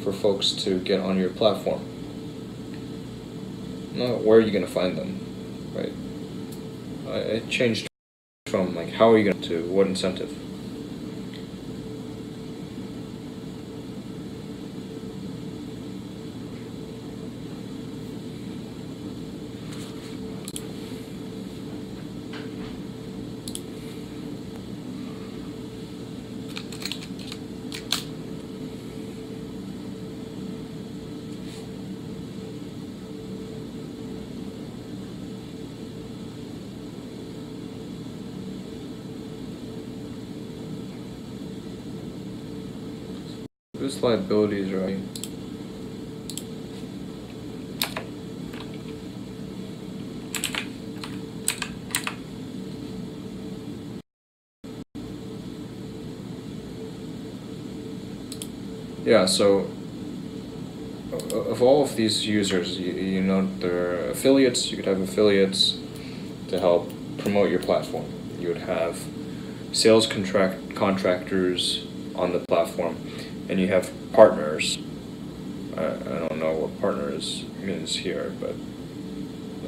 for folks to get on your platform? Not where are you gonna find them, right? I changed from like, how are you gonna to what incentive? This liabilities, right? Yeah, so of all of these users, you know, there are affiliates. You could have affiliates to help promote your platform. You would have sales contractors on the platform, and you have partners. I don't know what partners means here, but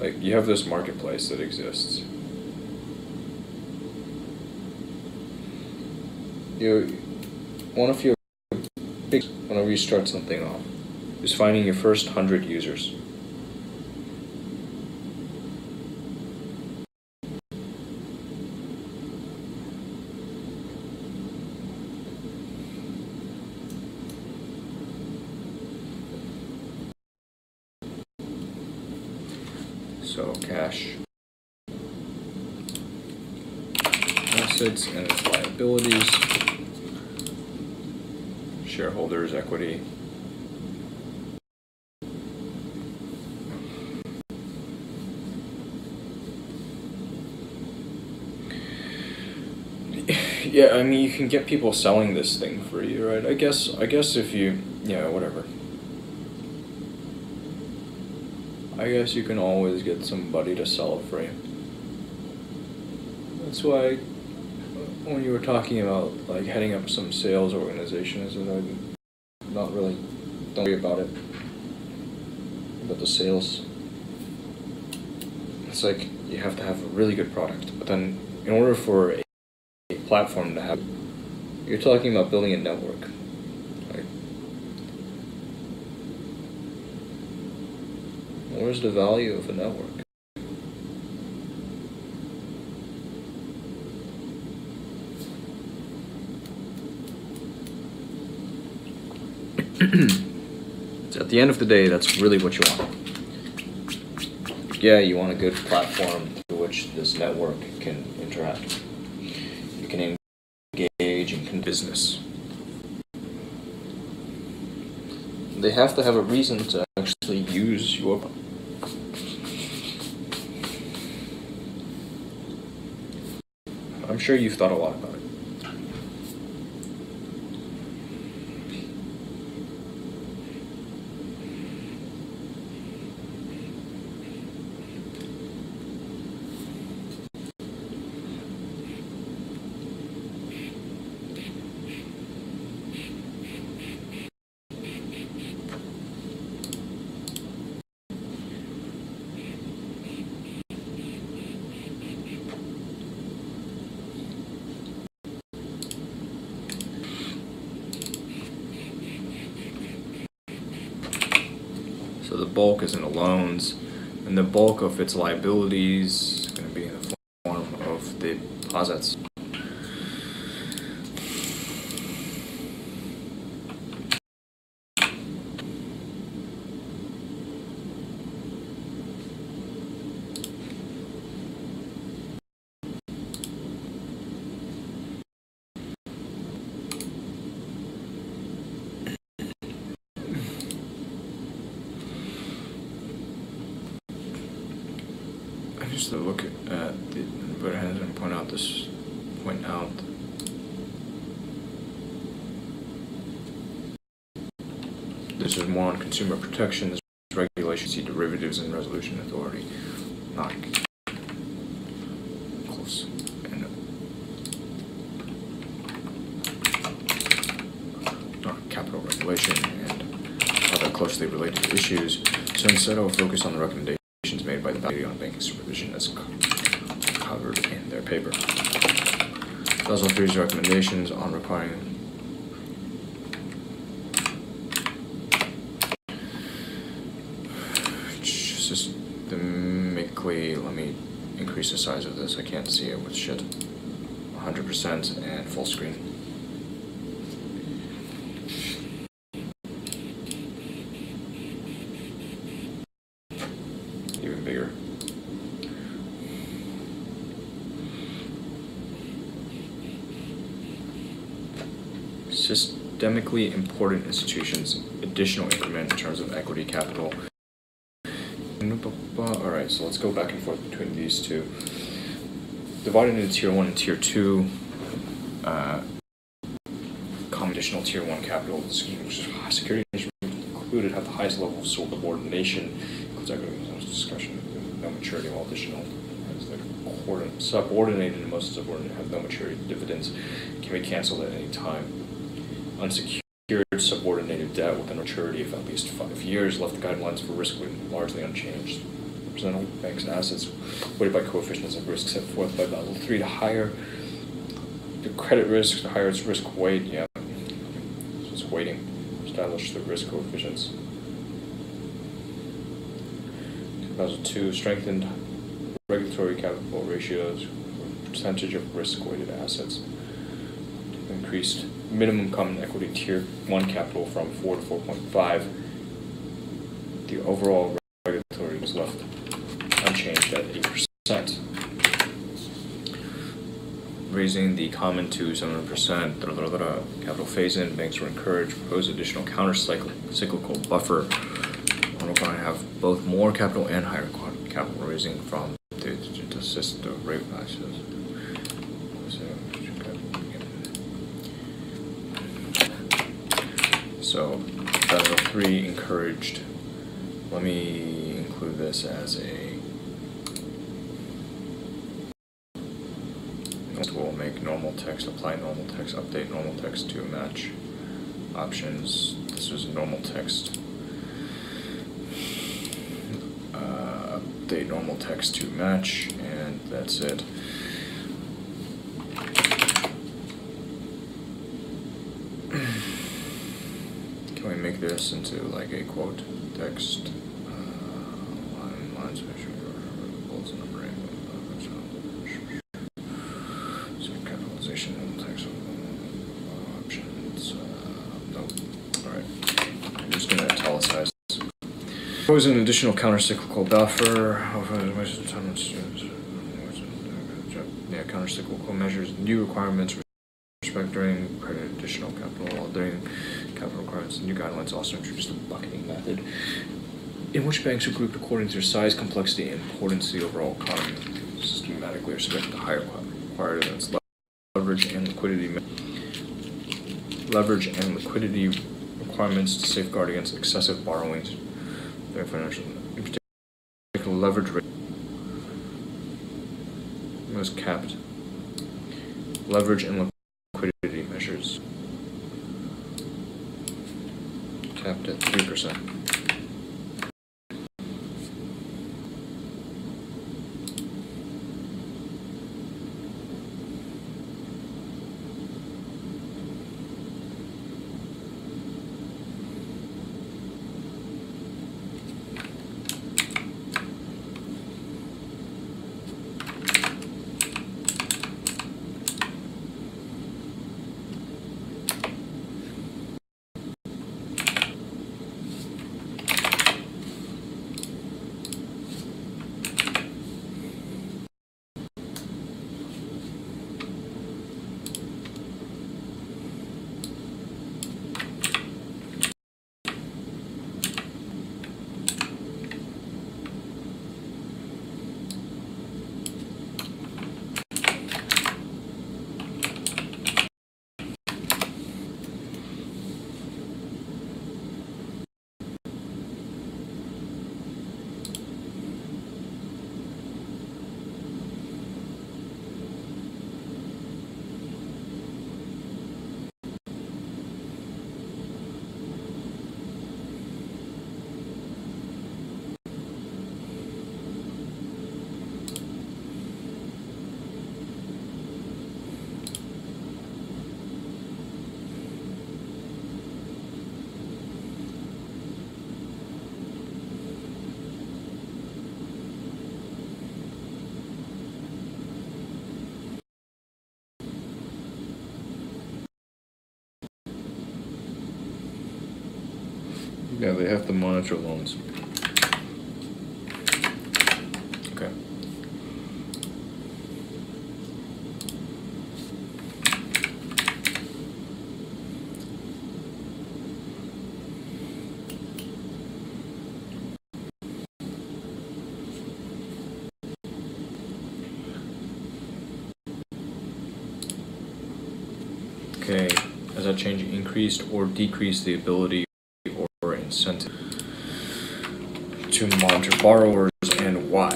like, you have this marketplace that exists. One of your big, whenever you start something off, is finding your first 100 users. So cash, assets and its liabilities, shareholders' equity. Yeah, I mean, you can get people selling this thing for you, right? I guess if you, yeah, whatever. I guess you can always get somebody to sell it for you. That's why when you were talking about like heading up some sales organization, I said I'm not really, don't worry about it, about the sales. It's like you have to have a really good product, but then in order for a platform to have, you're talking about building a network. Like, where's the value of a network? So at the end of the day, that's really what you want. Yeah, you want a good platform through which this network can interact. You can engage in business. They have to have a reason to actually use your. I'm sure you've thought a lot about it. So the bulk is in the loans, and the bulk of its liabilities is going to be in the form of the deposits. Just to look at the, but I had to point out this is more on consumer protection. This regulation see derivatives and resolution authority, not close and not capital regulation and other closely related issues. So instead, I'll focus on the recommendations made by the Committee on Banking Supervision as covered in their paper. Basel III's recommendations on requiring systemically, let me increase the size of this, I can't see it with shit, 100% and full screen. Even bigger. Systemically important institutions, additional increment in terms of equity capital. Alright, so let's go back and forth between these two. Divided into Tier 1 and Tier 2, common additional Tier 1 capital, security included have the highest level of subordination, includes equity discussion, no maturity, while additional subordinated and most subordinate have no maturity. Dividends can be canceled at any time. Unsecured subordinated debt with a maturity of at least 5 years left the guidelines for risk weighting largely unchanged. Represent all banks' assets weighted by coefficients of risk set forth by Basel III. The higher the credit risk, the higher its risk weight. Yeah, so it's weighting. Establish the risk coefficients. Basel II strengthened regulatory capital ratios, percentage of risk-weighted assets. Increased minimum common equity Tier 1 capital from 4 to 4.5. The overall regulatory was left unchanged at 8%. Raising the common to 7%. Capital phase-in. Banks were encouraged to propose additional counter-cyclical buffer. We're going to have both more capital and higher capital raising from the assist the rate access. So Basel III encouraged. Let me include this as a. We'll make normal text, apply normal text, update normal text to match options. This was normal text. Update normal text to match, and that's it. Can we make this into like a quote text? Lines, bullets, numbering, capitalization, text options. Nope. All right. I'm just going to italicize. Propose an additional counter-cyclical buffer. Yeah, counter-cyclical measures, new requirements respecting credit additional capital, during capital requirements. The new guidelines also introduced a bucketing method in which banks are grouped according to their size, complexity, and importance to the overall economy. Systematically are subject to higher required events. Leverage and liquidity requirements to safeguard against excessive borrowings. Their financial, in particular, leverage rate was capped. Leverage and liquidity measures capped at 3%. Yeah, they have to monitor loans. Okay. Okay, has that change increased or decreased the ability or incentive to monitor borrowers, and why?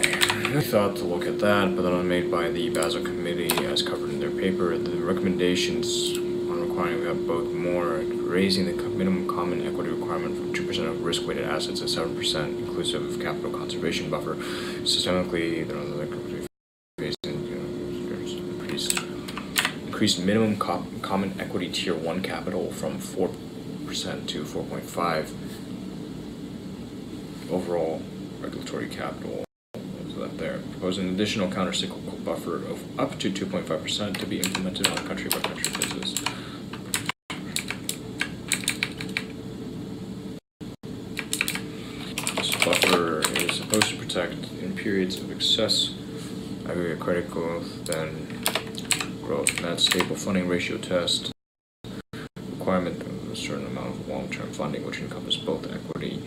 I thought to look at that, but then I'm made by the Basel Committee as covered in their paper. The recommendations on requiring we have both more, raising the minimum common equity requirement from 2% of risk-weighted assets to 7%, inclusive of capital conservation buffer. Systemically, increased minimum common equity tier 1 capital from 4% to 4.5%. Overall regulatory capital. So that there. Propose an additional countercyclical buffer of up to 2.5% to be implemented on a country-by-country basis. This buffer is supposed to protect in periods of excess aggregate credit growth, then growth. Net stable funding ratio test. Requirement of a certain amount of long-term funding, which encompasses both equity.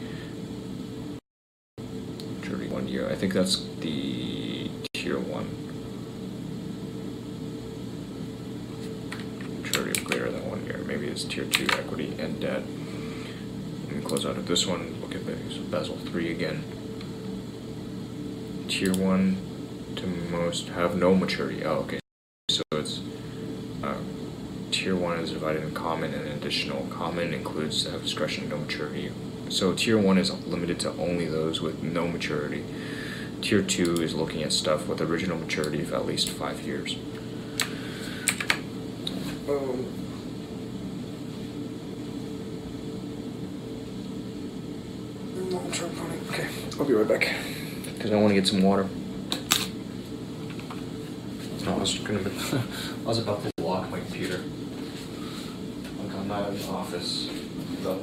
1 year. I think that's the tier 1. Maturity of greater than 1 year. Maybe it's tier 2 equity and debt. Let me close out of this one. Look at Basel 3 again. Tier 1 to most have no maturity. Oh, okay. So it's tier 1 is divided in common and additional. Common includes to have discretion, no maturity. So tier 1 is limited to only those with no maturity. Tier 2 is looking at stuff with original maturity of at least 5 years. Long-term funding. Okay, I'll be right back because I want to get some water. No, I was about to lock my computer. Like I'm not in the office. So.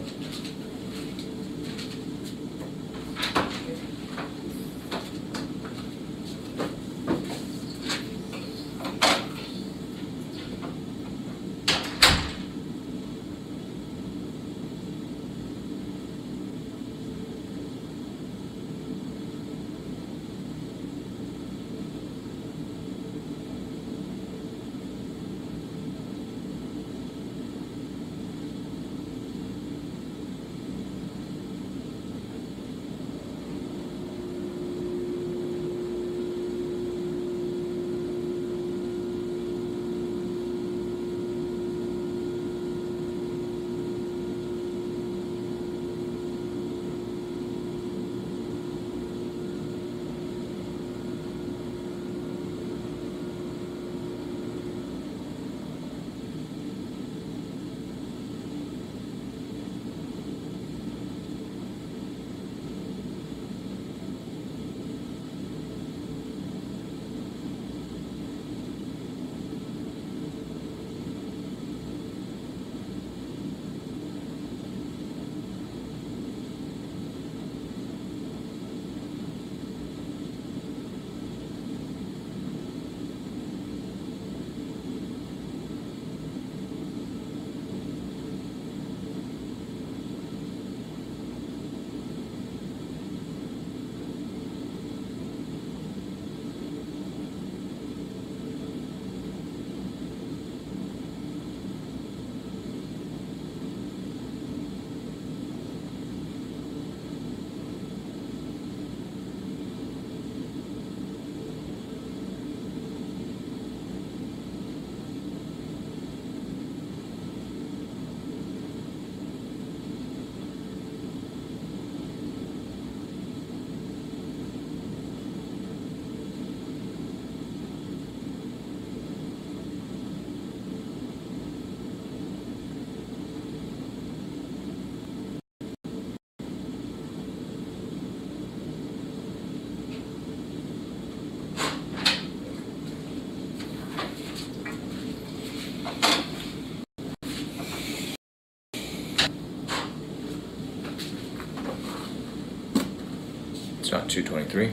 not 2:23.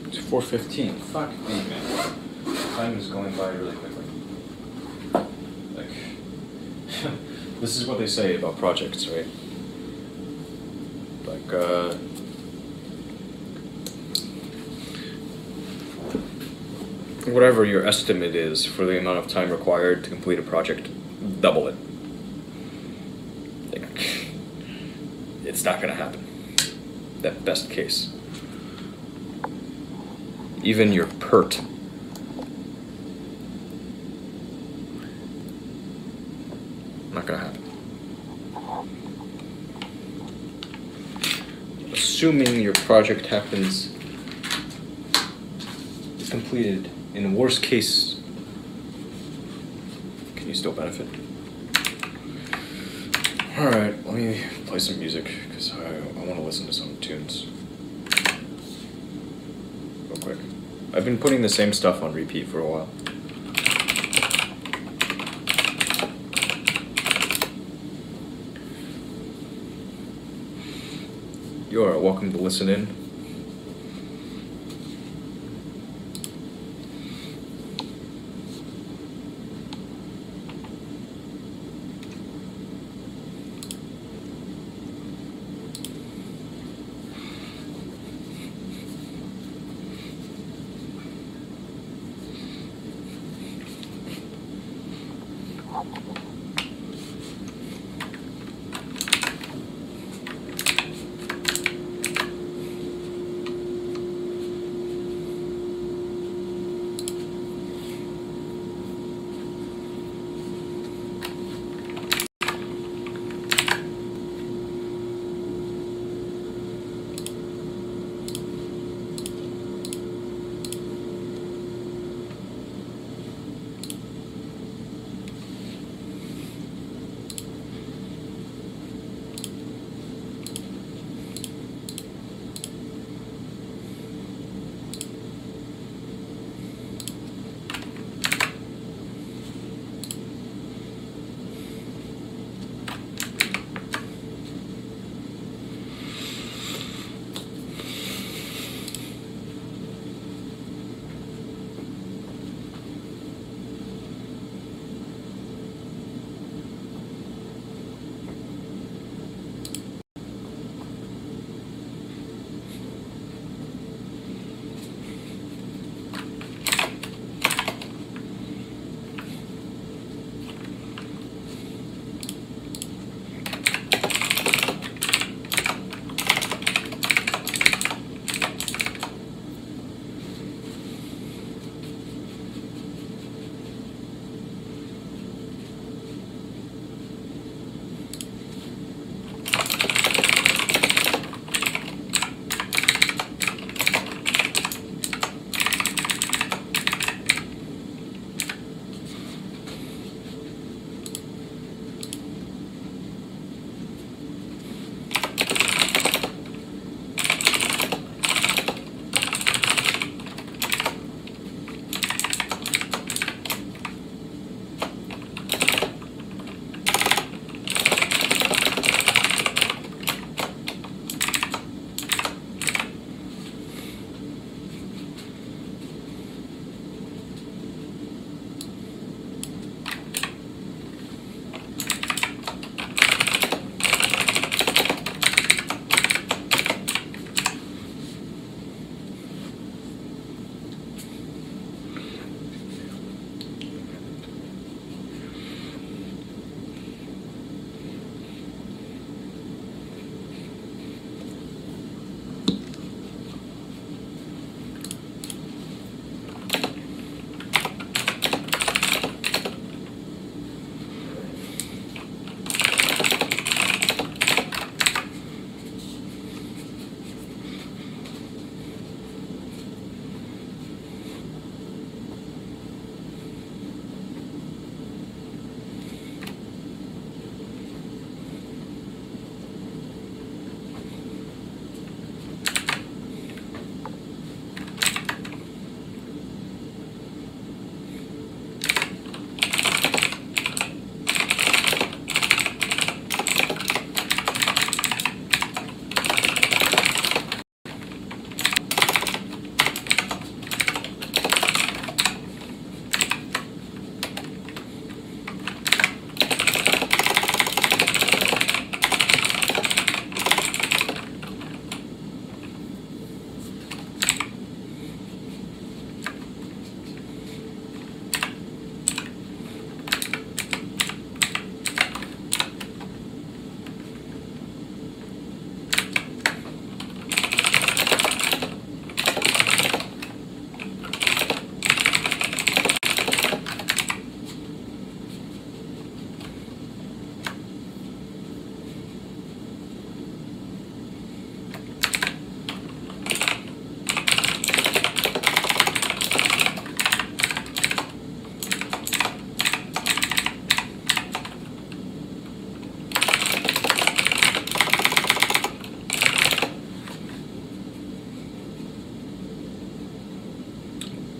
It's 4:15. Fuck me, man. Time is going by really quickly. Like, this is what they say about projects, right? Like, whatever your estimate is for the amount of time required to complete a project, double it. Like, it's not gonna happen. That best case. Even your PERT. Not gonna happen. Assuming your project happens, is completed in worst case, can you still benefit? Alright, let me play some music, because I want to listen to some tunes. Real quick. I've been putting the same stuff on repeat for a while. You are welcome to listen in.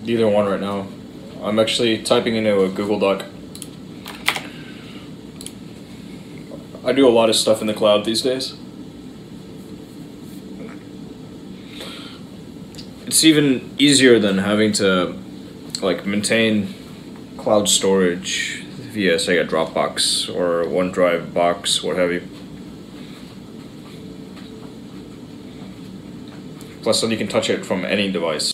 neither one right now. I'm actually typing into a Google Doc. I do a lot of stuff in the cloud these days. It's even easier than having to like maintain cloud storage via, say, a Dropbox or OneDrive box, what have you. Plus, then you can touch it from any device.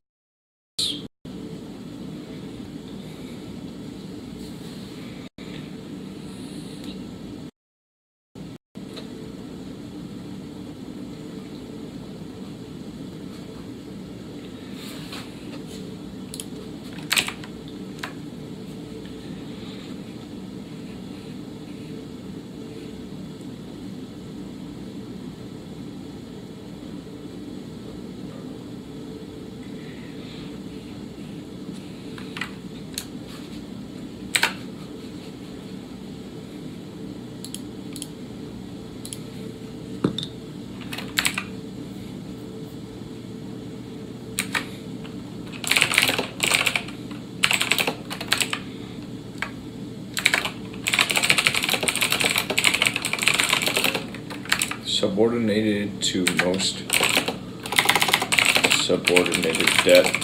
Subordinated to most subordinated debt.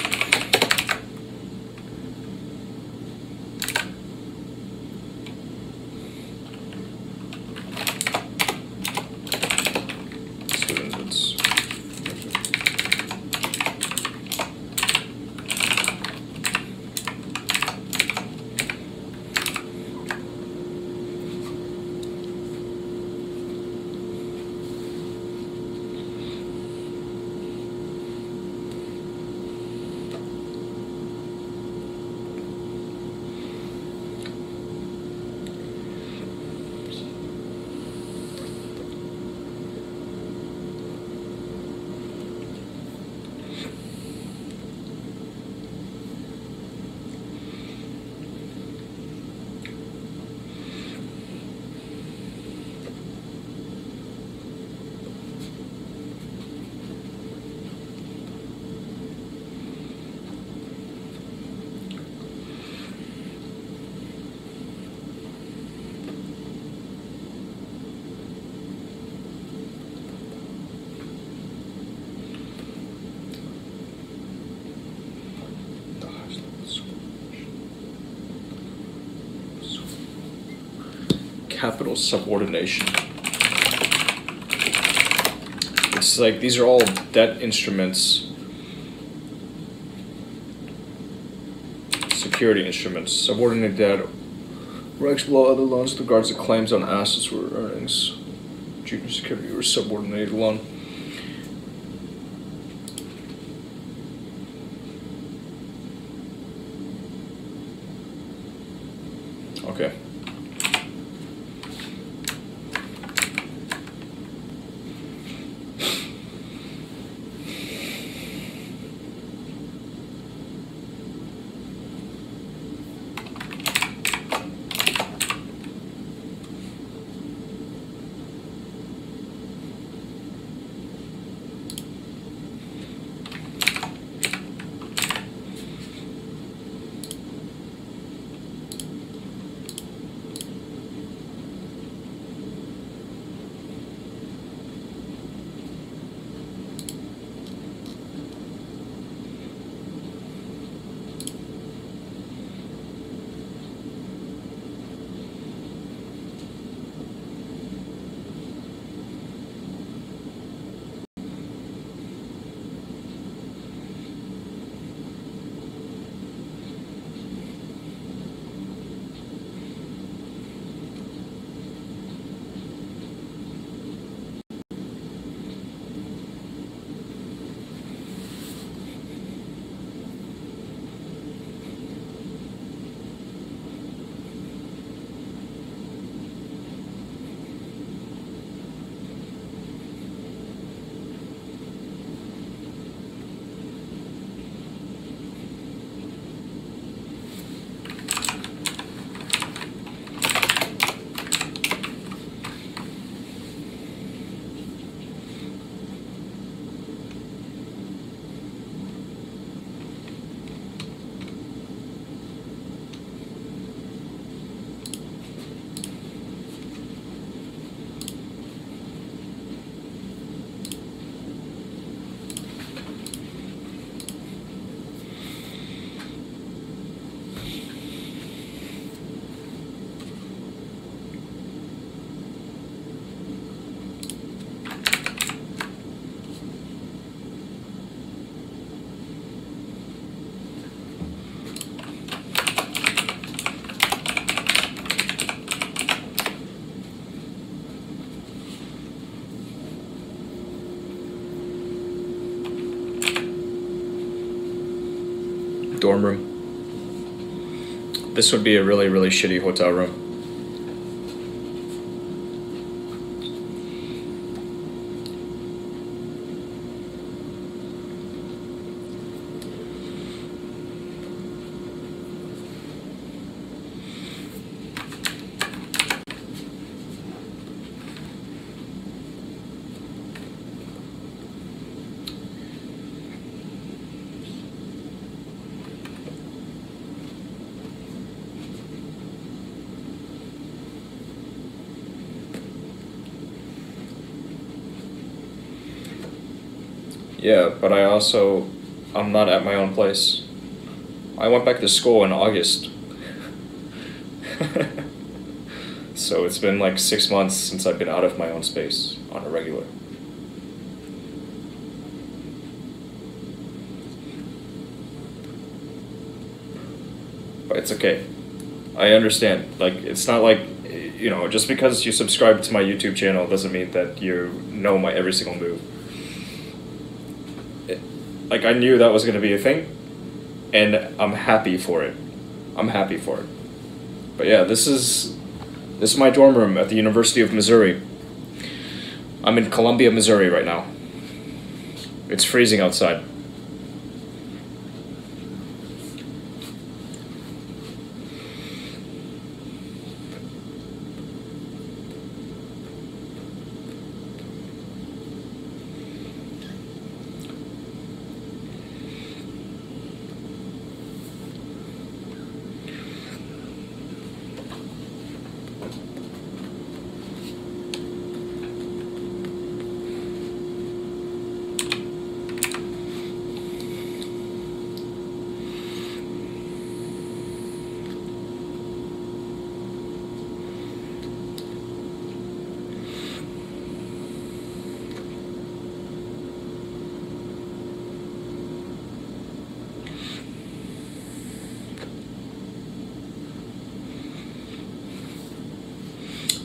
Capital subordination. It's like these are all debt instruments, security instruments. Subordinate debt ranks below other loans with regards to claims on assets or earnings. Junior security or subordinated loan. Okay. dorm room. This would be a really, really shitty hotel room. Yeah, but I'm not at my own place. I went back to school in August. So it's been like 6 months since I've been out of my own space on a regular. But it's okay. I understand. Like, it's not like, you know, just because you subscribe to my YouTube channel doesn't mean that you know my every single move. Like, I knew that was going to be a thing, and I'm happy for it. I'm happy for it. But yeah, this is my dorm room at the University of Missouri. I'm in Columbia, Missouri right now. It's freezing outside.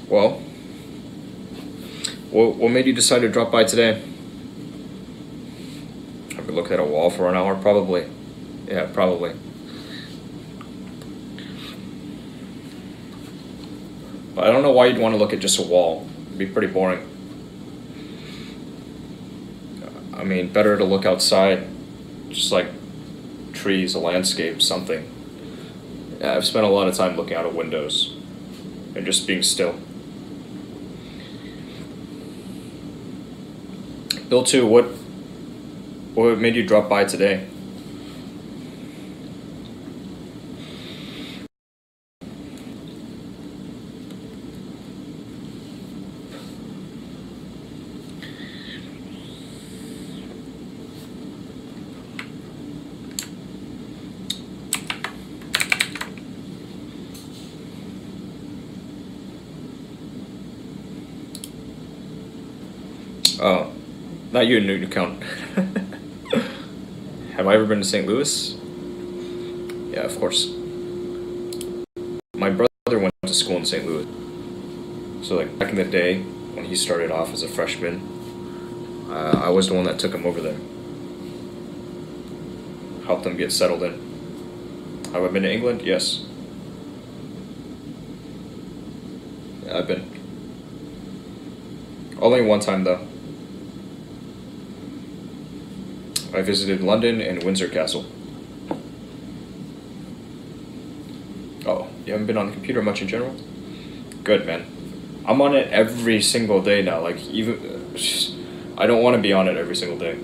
Well, what made you decide to drop by today? Have you looked at a wall for an hour? Probably. Yeah, probably. But I don't know why you'd want to look at just a wall. It'd be pretty boring. I mean, better to look outside, just like trees, a landscape, something. Yeah, I've spent a lot of time looking out of windows and just being still. Bill 2, what made you drop by today? Oh. Not you, new account. Have I ever been to St. Louis? Yeah, of course. My brother went to school in St. Louis. So like back in the day, when he started off as a freshman, I was the one that took him over there. Helped him get settled in. Have I been to England? Yes. Yeah, I've been. Only one time though. I visited London and Windsor Castle. Oh, you haven't been on the computer much in general? Good, man. I'm on it every single day now. Like, even I don't want to be on it every single day,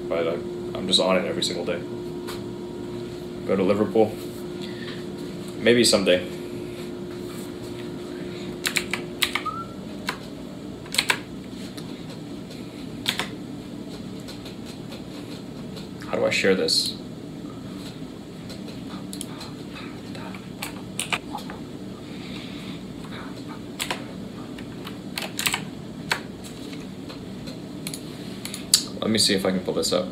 but I'm just on it every single day. Go to Liverpool. Maybe someday. How do I share this? Let me see if I can pull this up.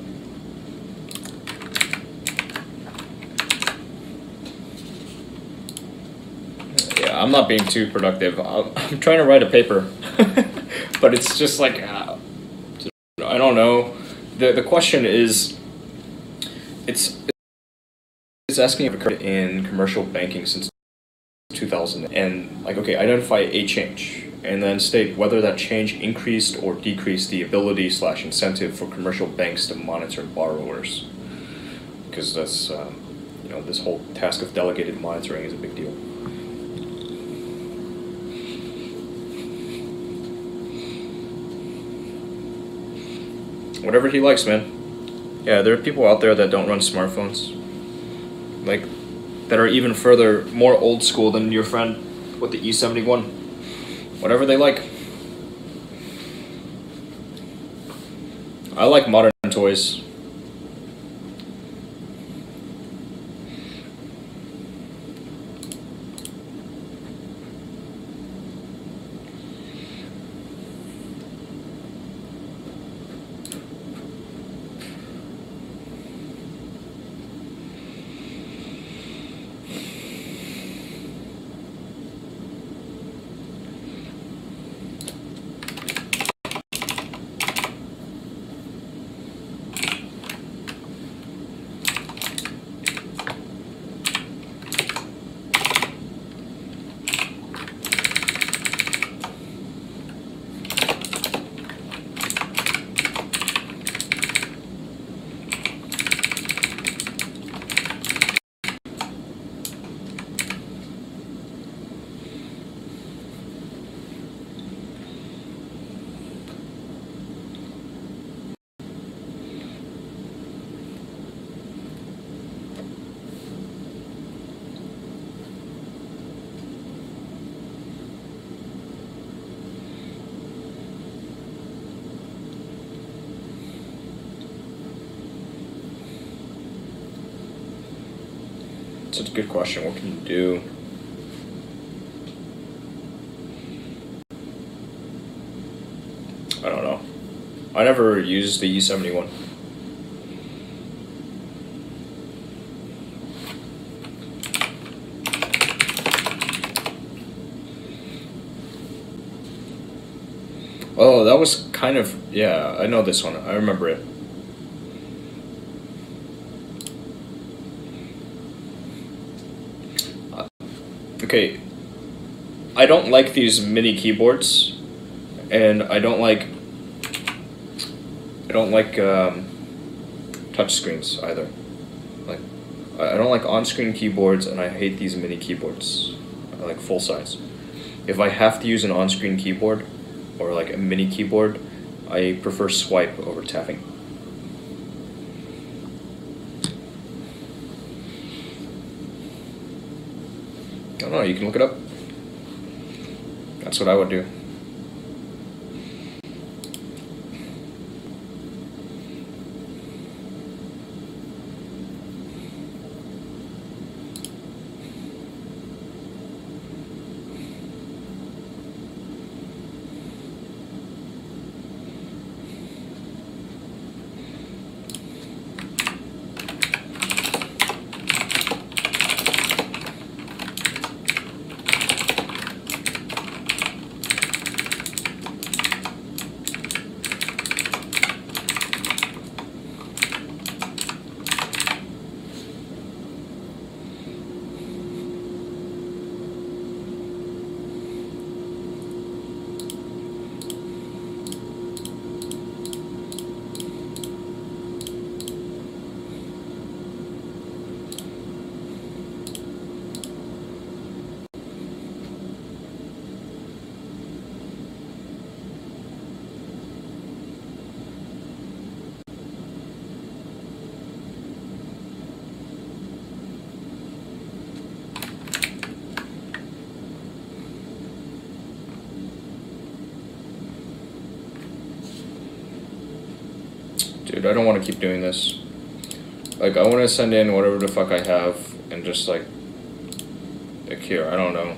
Yeah, I'm not being too productive. I'm trying to write a paper, but it's just like, I don't know. The question is, it's it's asking if it occurred in commercial banking since 2000, and like, okay, identify a change, and then state whether that change increased or decreased the ability / incentive for commercial banks to monitor borrowers. Because that's, you know, this whole task of delegated monitoring is a big deal. Whatever he likes, man. Yeah, there are people out there that don't run smartphones. Like, that are even further, more old school than your friend with the E71. Whatever they like. I like modern toys. Such a good question. What can you do? I don't know. I never used the E71. Oh, that was kind of, yeah, I know this one. I remember it. Okay, I don't like these mini keyboards, and I don't like touch screens either. Like, I don't like on-screen keyboards, and I hate these mini keyboards. I like full size. If I have to use an on-screen keyboard or like a mini keyboard, I prefer swipe over tapping. I don't know, you can look it up. That's what I would do. Dude, I don't want to keep doing this. Like, I want to send in whatever the fuck I have and just like here, I don't know.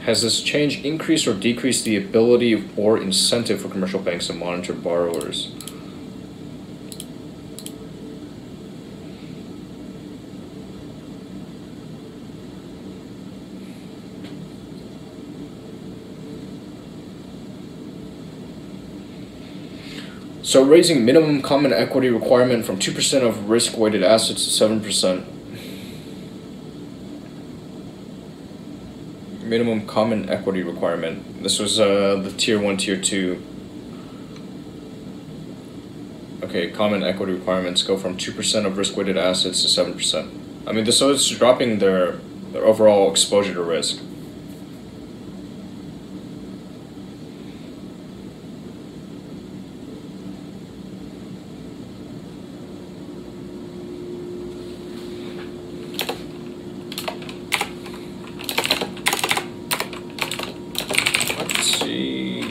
Has this change increased or decreased the ability or incentive for commercial banks to monitor borrowers? So raising minimum common equity requirement from 2% of risk-weighted assets to 7%. Minimum common equity requirement. This was the tier 1, tier 2. Okay, common equity requirements go from 2% of risk-weighted assets to 7%. I mean, so it's dropping their overall exposure to risk. Let's see.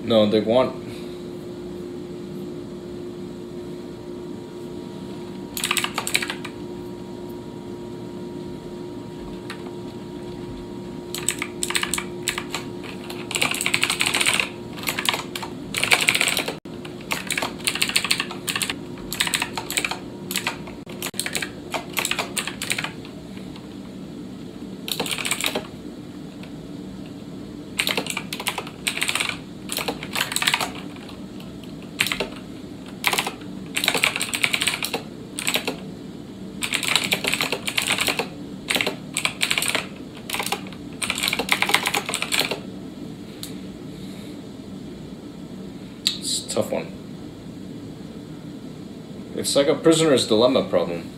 No, they want. Tough one. It's like a prisoner's dilemma problem.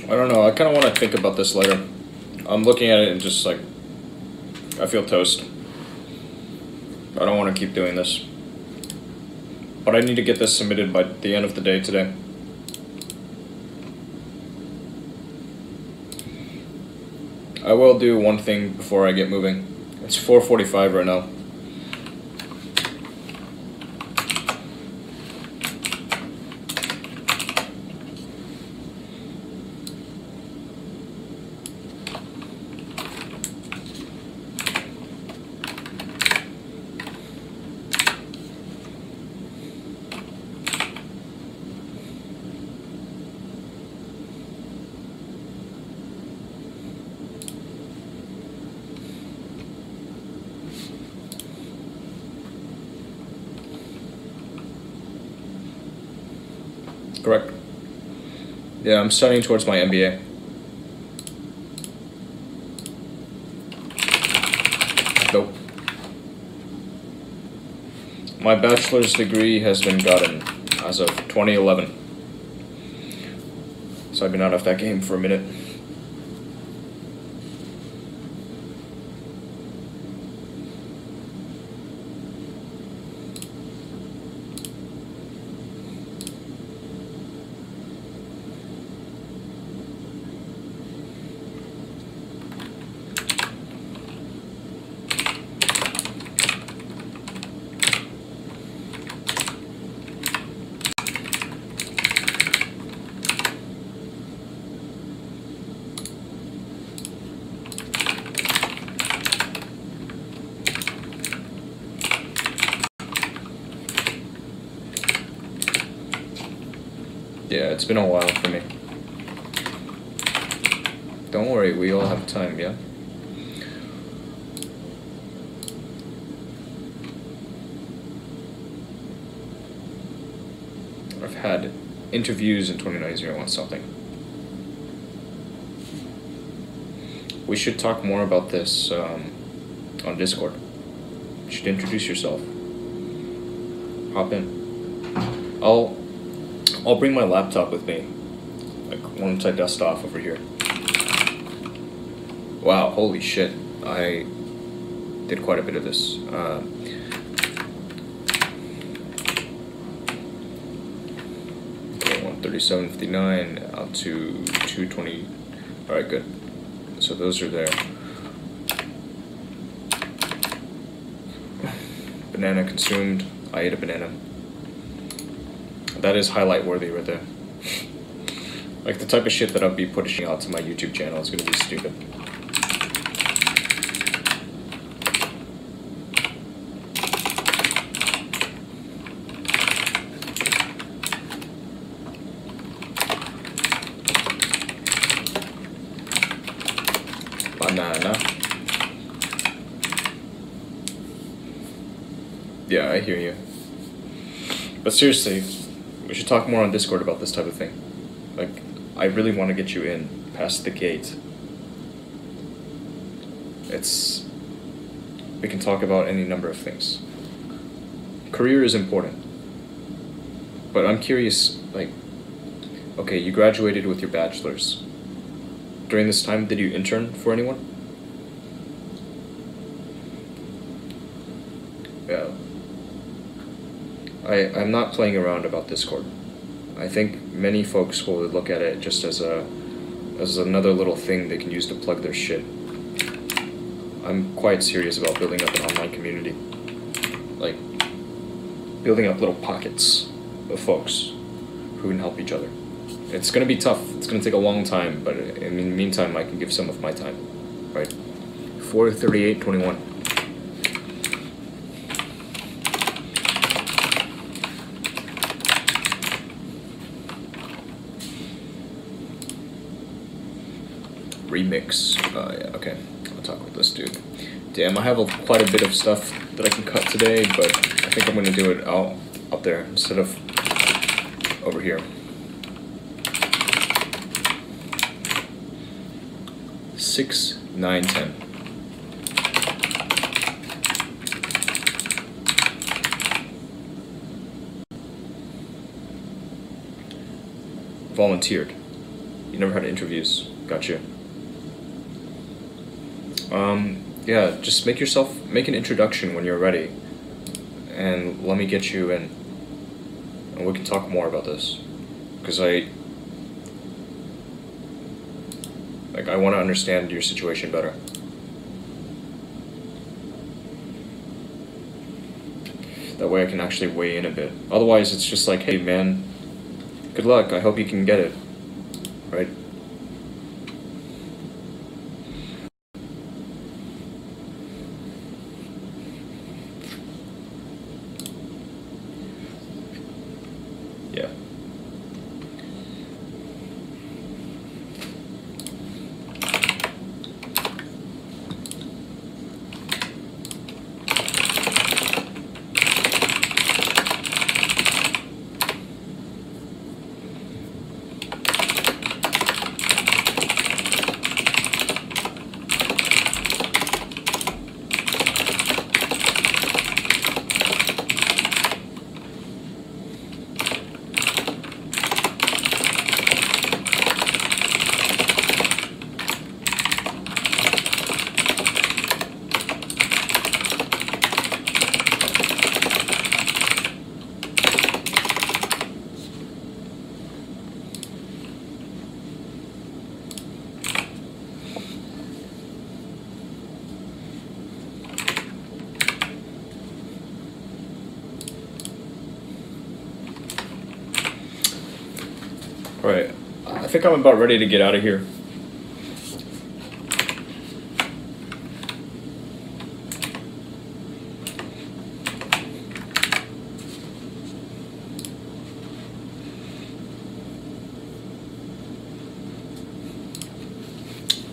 I don't know. I kind of want to think about this later. I'm looking at it and just like, I feel toast. I don't want to keep doing this. But I need to get this submitted by the end of the day today. I will do one thing before I get moving. It's 4:45 right now. Correct. Yeah, I'm studying towards my MBA. Nope. My bachelor's degree has been gotten as of 2011. So I've been out of that game for a minute. Yeah, it's been a while for me. Don't worry, we all have time, yeah? I've had interviews in 2090 on something. We should talk more about this on Discord. You should introduce yourself. Hop in. I'll bring my laptop with me, like once I dust off over here. Wow, holy shit. I did quite a bit of this. Okay, 137.59 out to 220. Alright, good. So those are there. Banana consumed. I ate a banana. That is highlight worthy right there. Like the type of shit that I'll be pushing out to my YouTube channel is gonna be stupid. Banana. Yeah, I hear you. But seriously, we should talk more on Discord about this type of thing. Like, I really want to get you in, past the gate. We can talk about any number of things. Career is important. But I'm curious, like, okay, you graduated with your bachelor's. During this time, did you intern for anyone? Yeah. I'm not playing around about Discord. I think many folks will look at it just as another little thing they can use to plug their shit. I'm quite serious about building up an online community. Like, building up little pockets of folks who can help each other. It's gonna be tough, it's gonna take a long time, but in the meantime I can give some of my time, right? 4:38:21. Remix. Yeah, okay. I'll talk with this dude. Damn, I have quite a bit of stuff that I can cut today, but I think I'm gonna do it out up there instead of over here. 6, 9, 10. Volunteered. You never had interviews. Gotcha. Yeah, just make an introduction when you're ready, and let me get you in, and we can talk more about this, because I want to understand your situation better. That way I can actually weigh in a bit. Otherwise, it's just like, hey man, good luck, I hope you can get it, right? Yeah. Alright, I think I'm about ready to get out of here.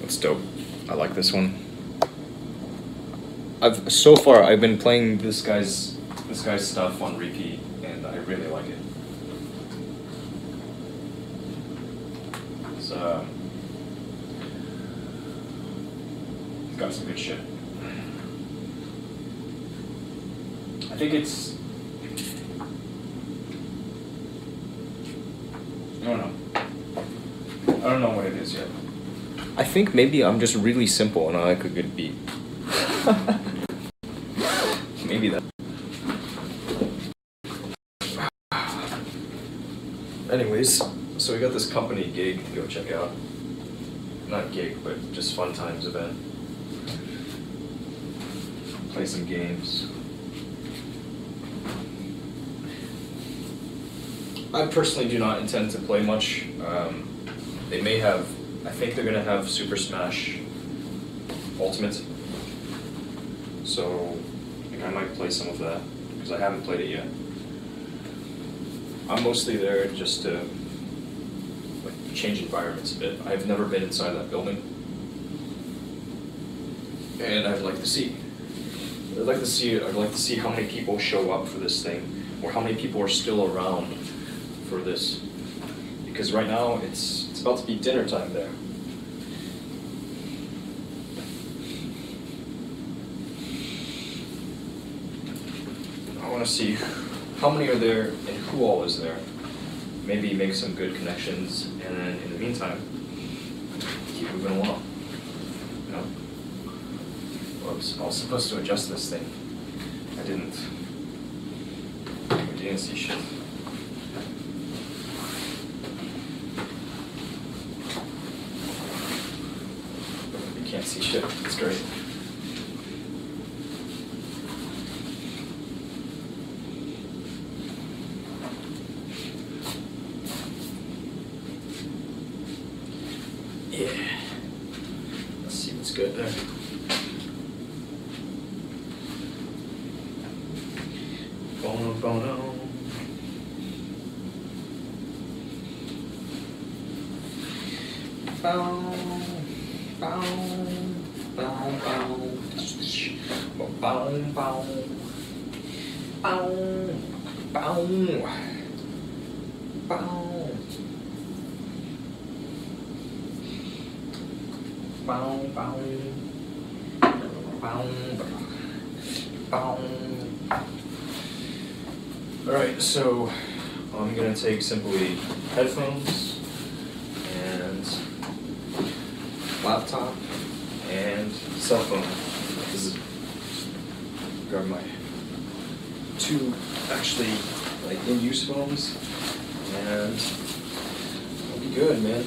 That's dope. I like this one. So far I've been playing this guy's stuff on repeat, and I really like it. He's got some good shit. I think it's, I don't know. I don't know what it is yet. I think maybe I'm just really simple and I like a good beat. Maybe that. Anyways, so we got this company gig to go check out. Not gig, but just fun times event. Play some games. I personally do not intend to play much. They may have, I think they're gonna have Super Smash Ultimate. So I think I might play some of that, because I haven't played it yet. I'm mostly there just to like change environments a bit. I've never been inside that building, and I'd like to see how many people show up for this thing, or how many people are still around for this. Because right now it's about to be dinner time there. I want to see how many are there and who all is there. Maybe make some good connections, and then in the meantime, keep moving along. You know? Whoops, I was supposed to adjust this thing. I didn't. I didn't see shit. You can't see shit. It's great. Yeah. Let's see what's good there. Bono, bono. Bow, bow, bow, bow. Bow, bow. Bow, bow. Bow. Bow, bow, bow, bow. Alright, so I'm gonna take simply headphones and laptop, and cell phone. This is grab my two actually like in-use phones, and I'll be good, man.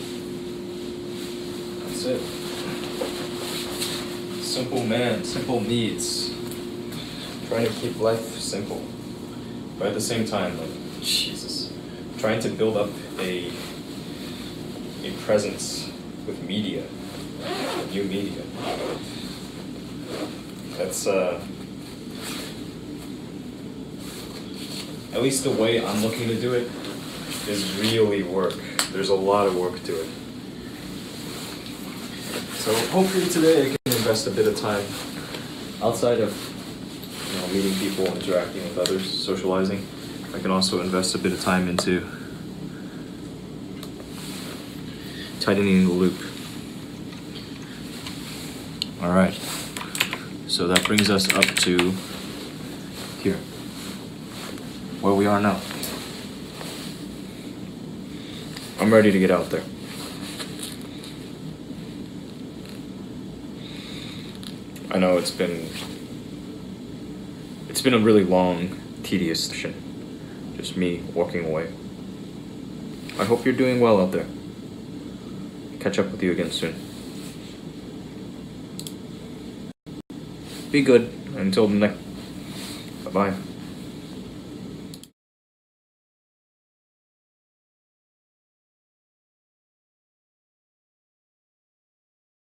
That's it. Simple man, simple needs. Trying to keep life simple, but at the same time, like, Jesus, trying to build up a presence with media, new media. That's at least the way I'm looking to do it is really work. There's a lot of work to it. So hopefully today I can invest a bit of time outside of meeting people, interacting with others, socializing. I can also invest a bit of time into tightening the loop. Alright, so that brings us up to here, where we are now. I'm ready to get out there. I know it's been a really long, tedious session. Just me walking away. I hope you're doing well out there. Catch up with you again soon. Be good until the next. Bye-bye.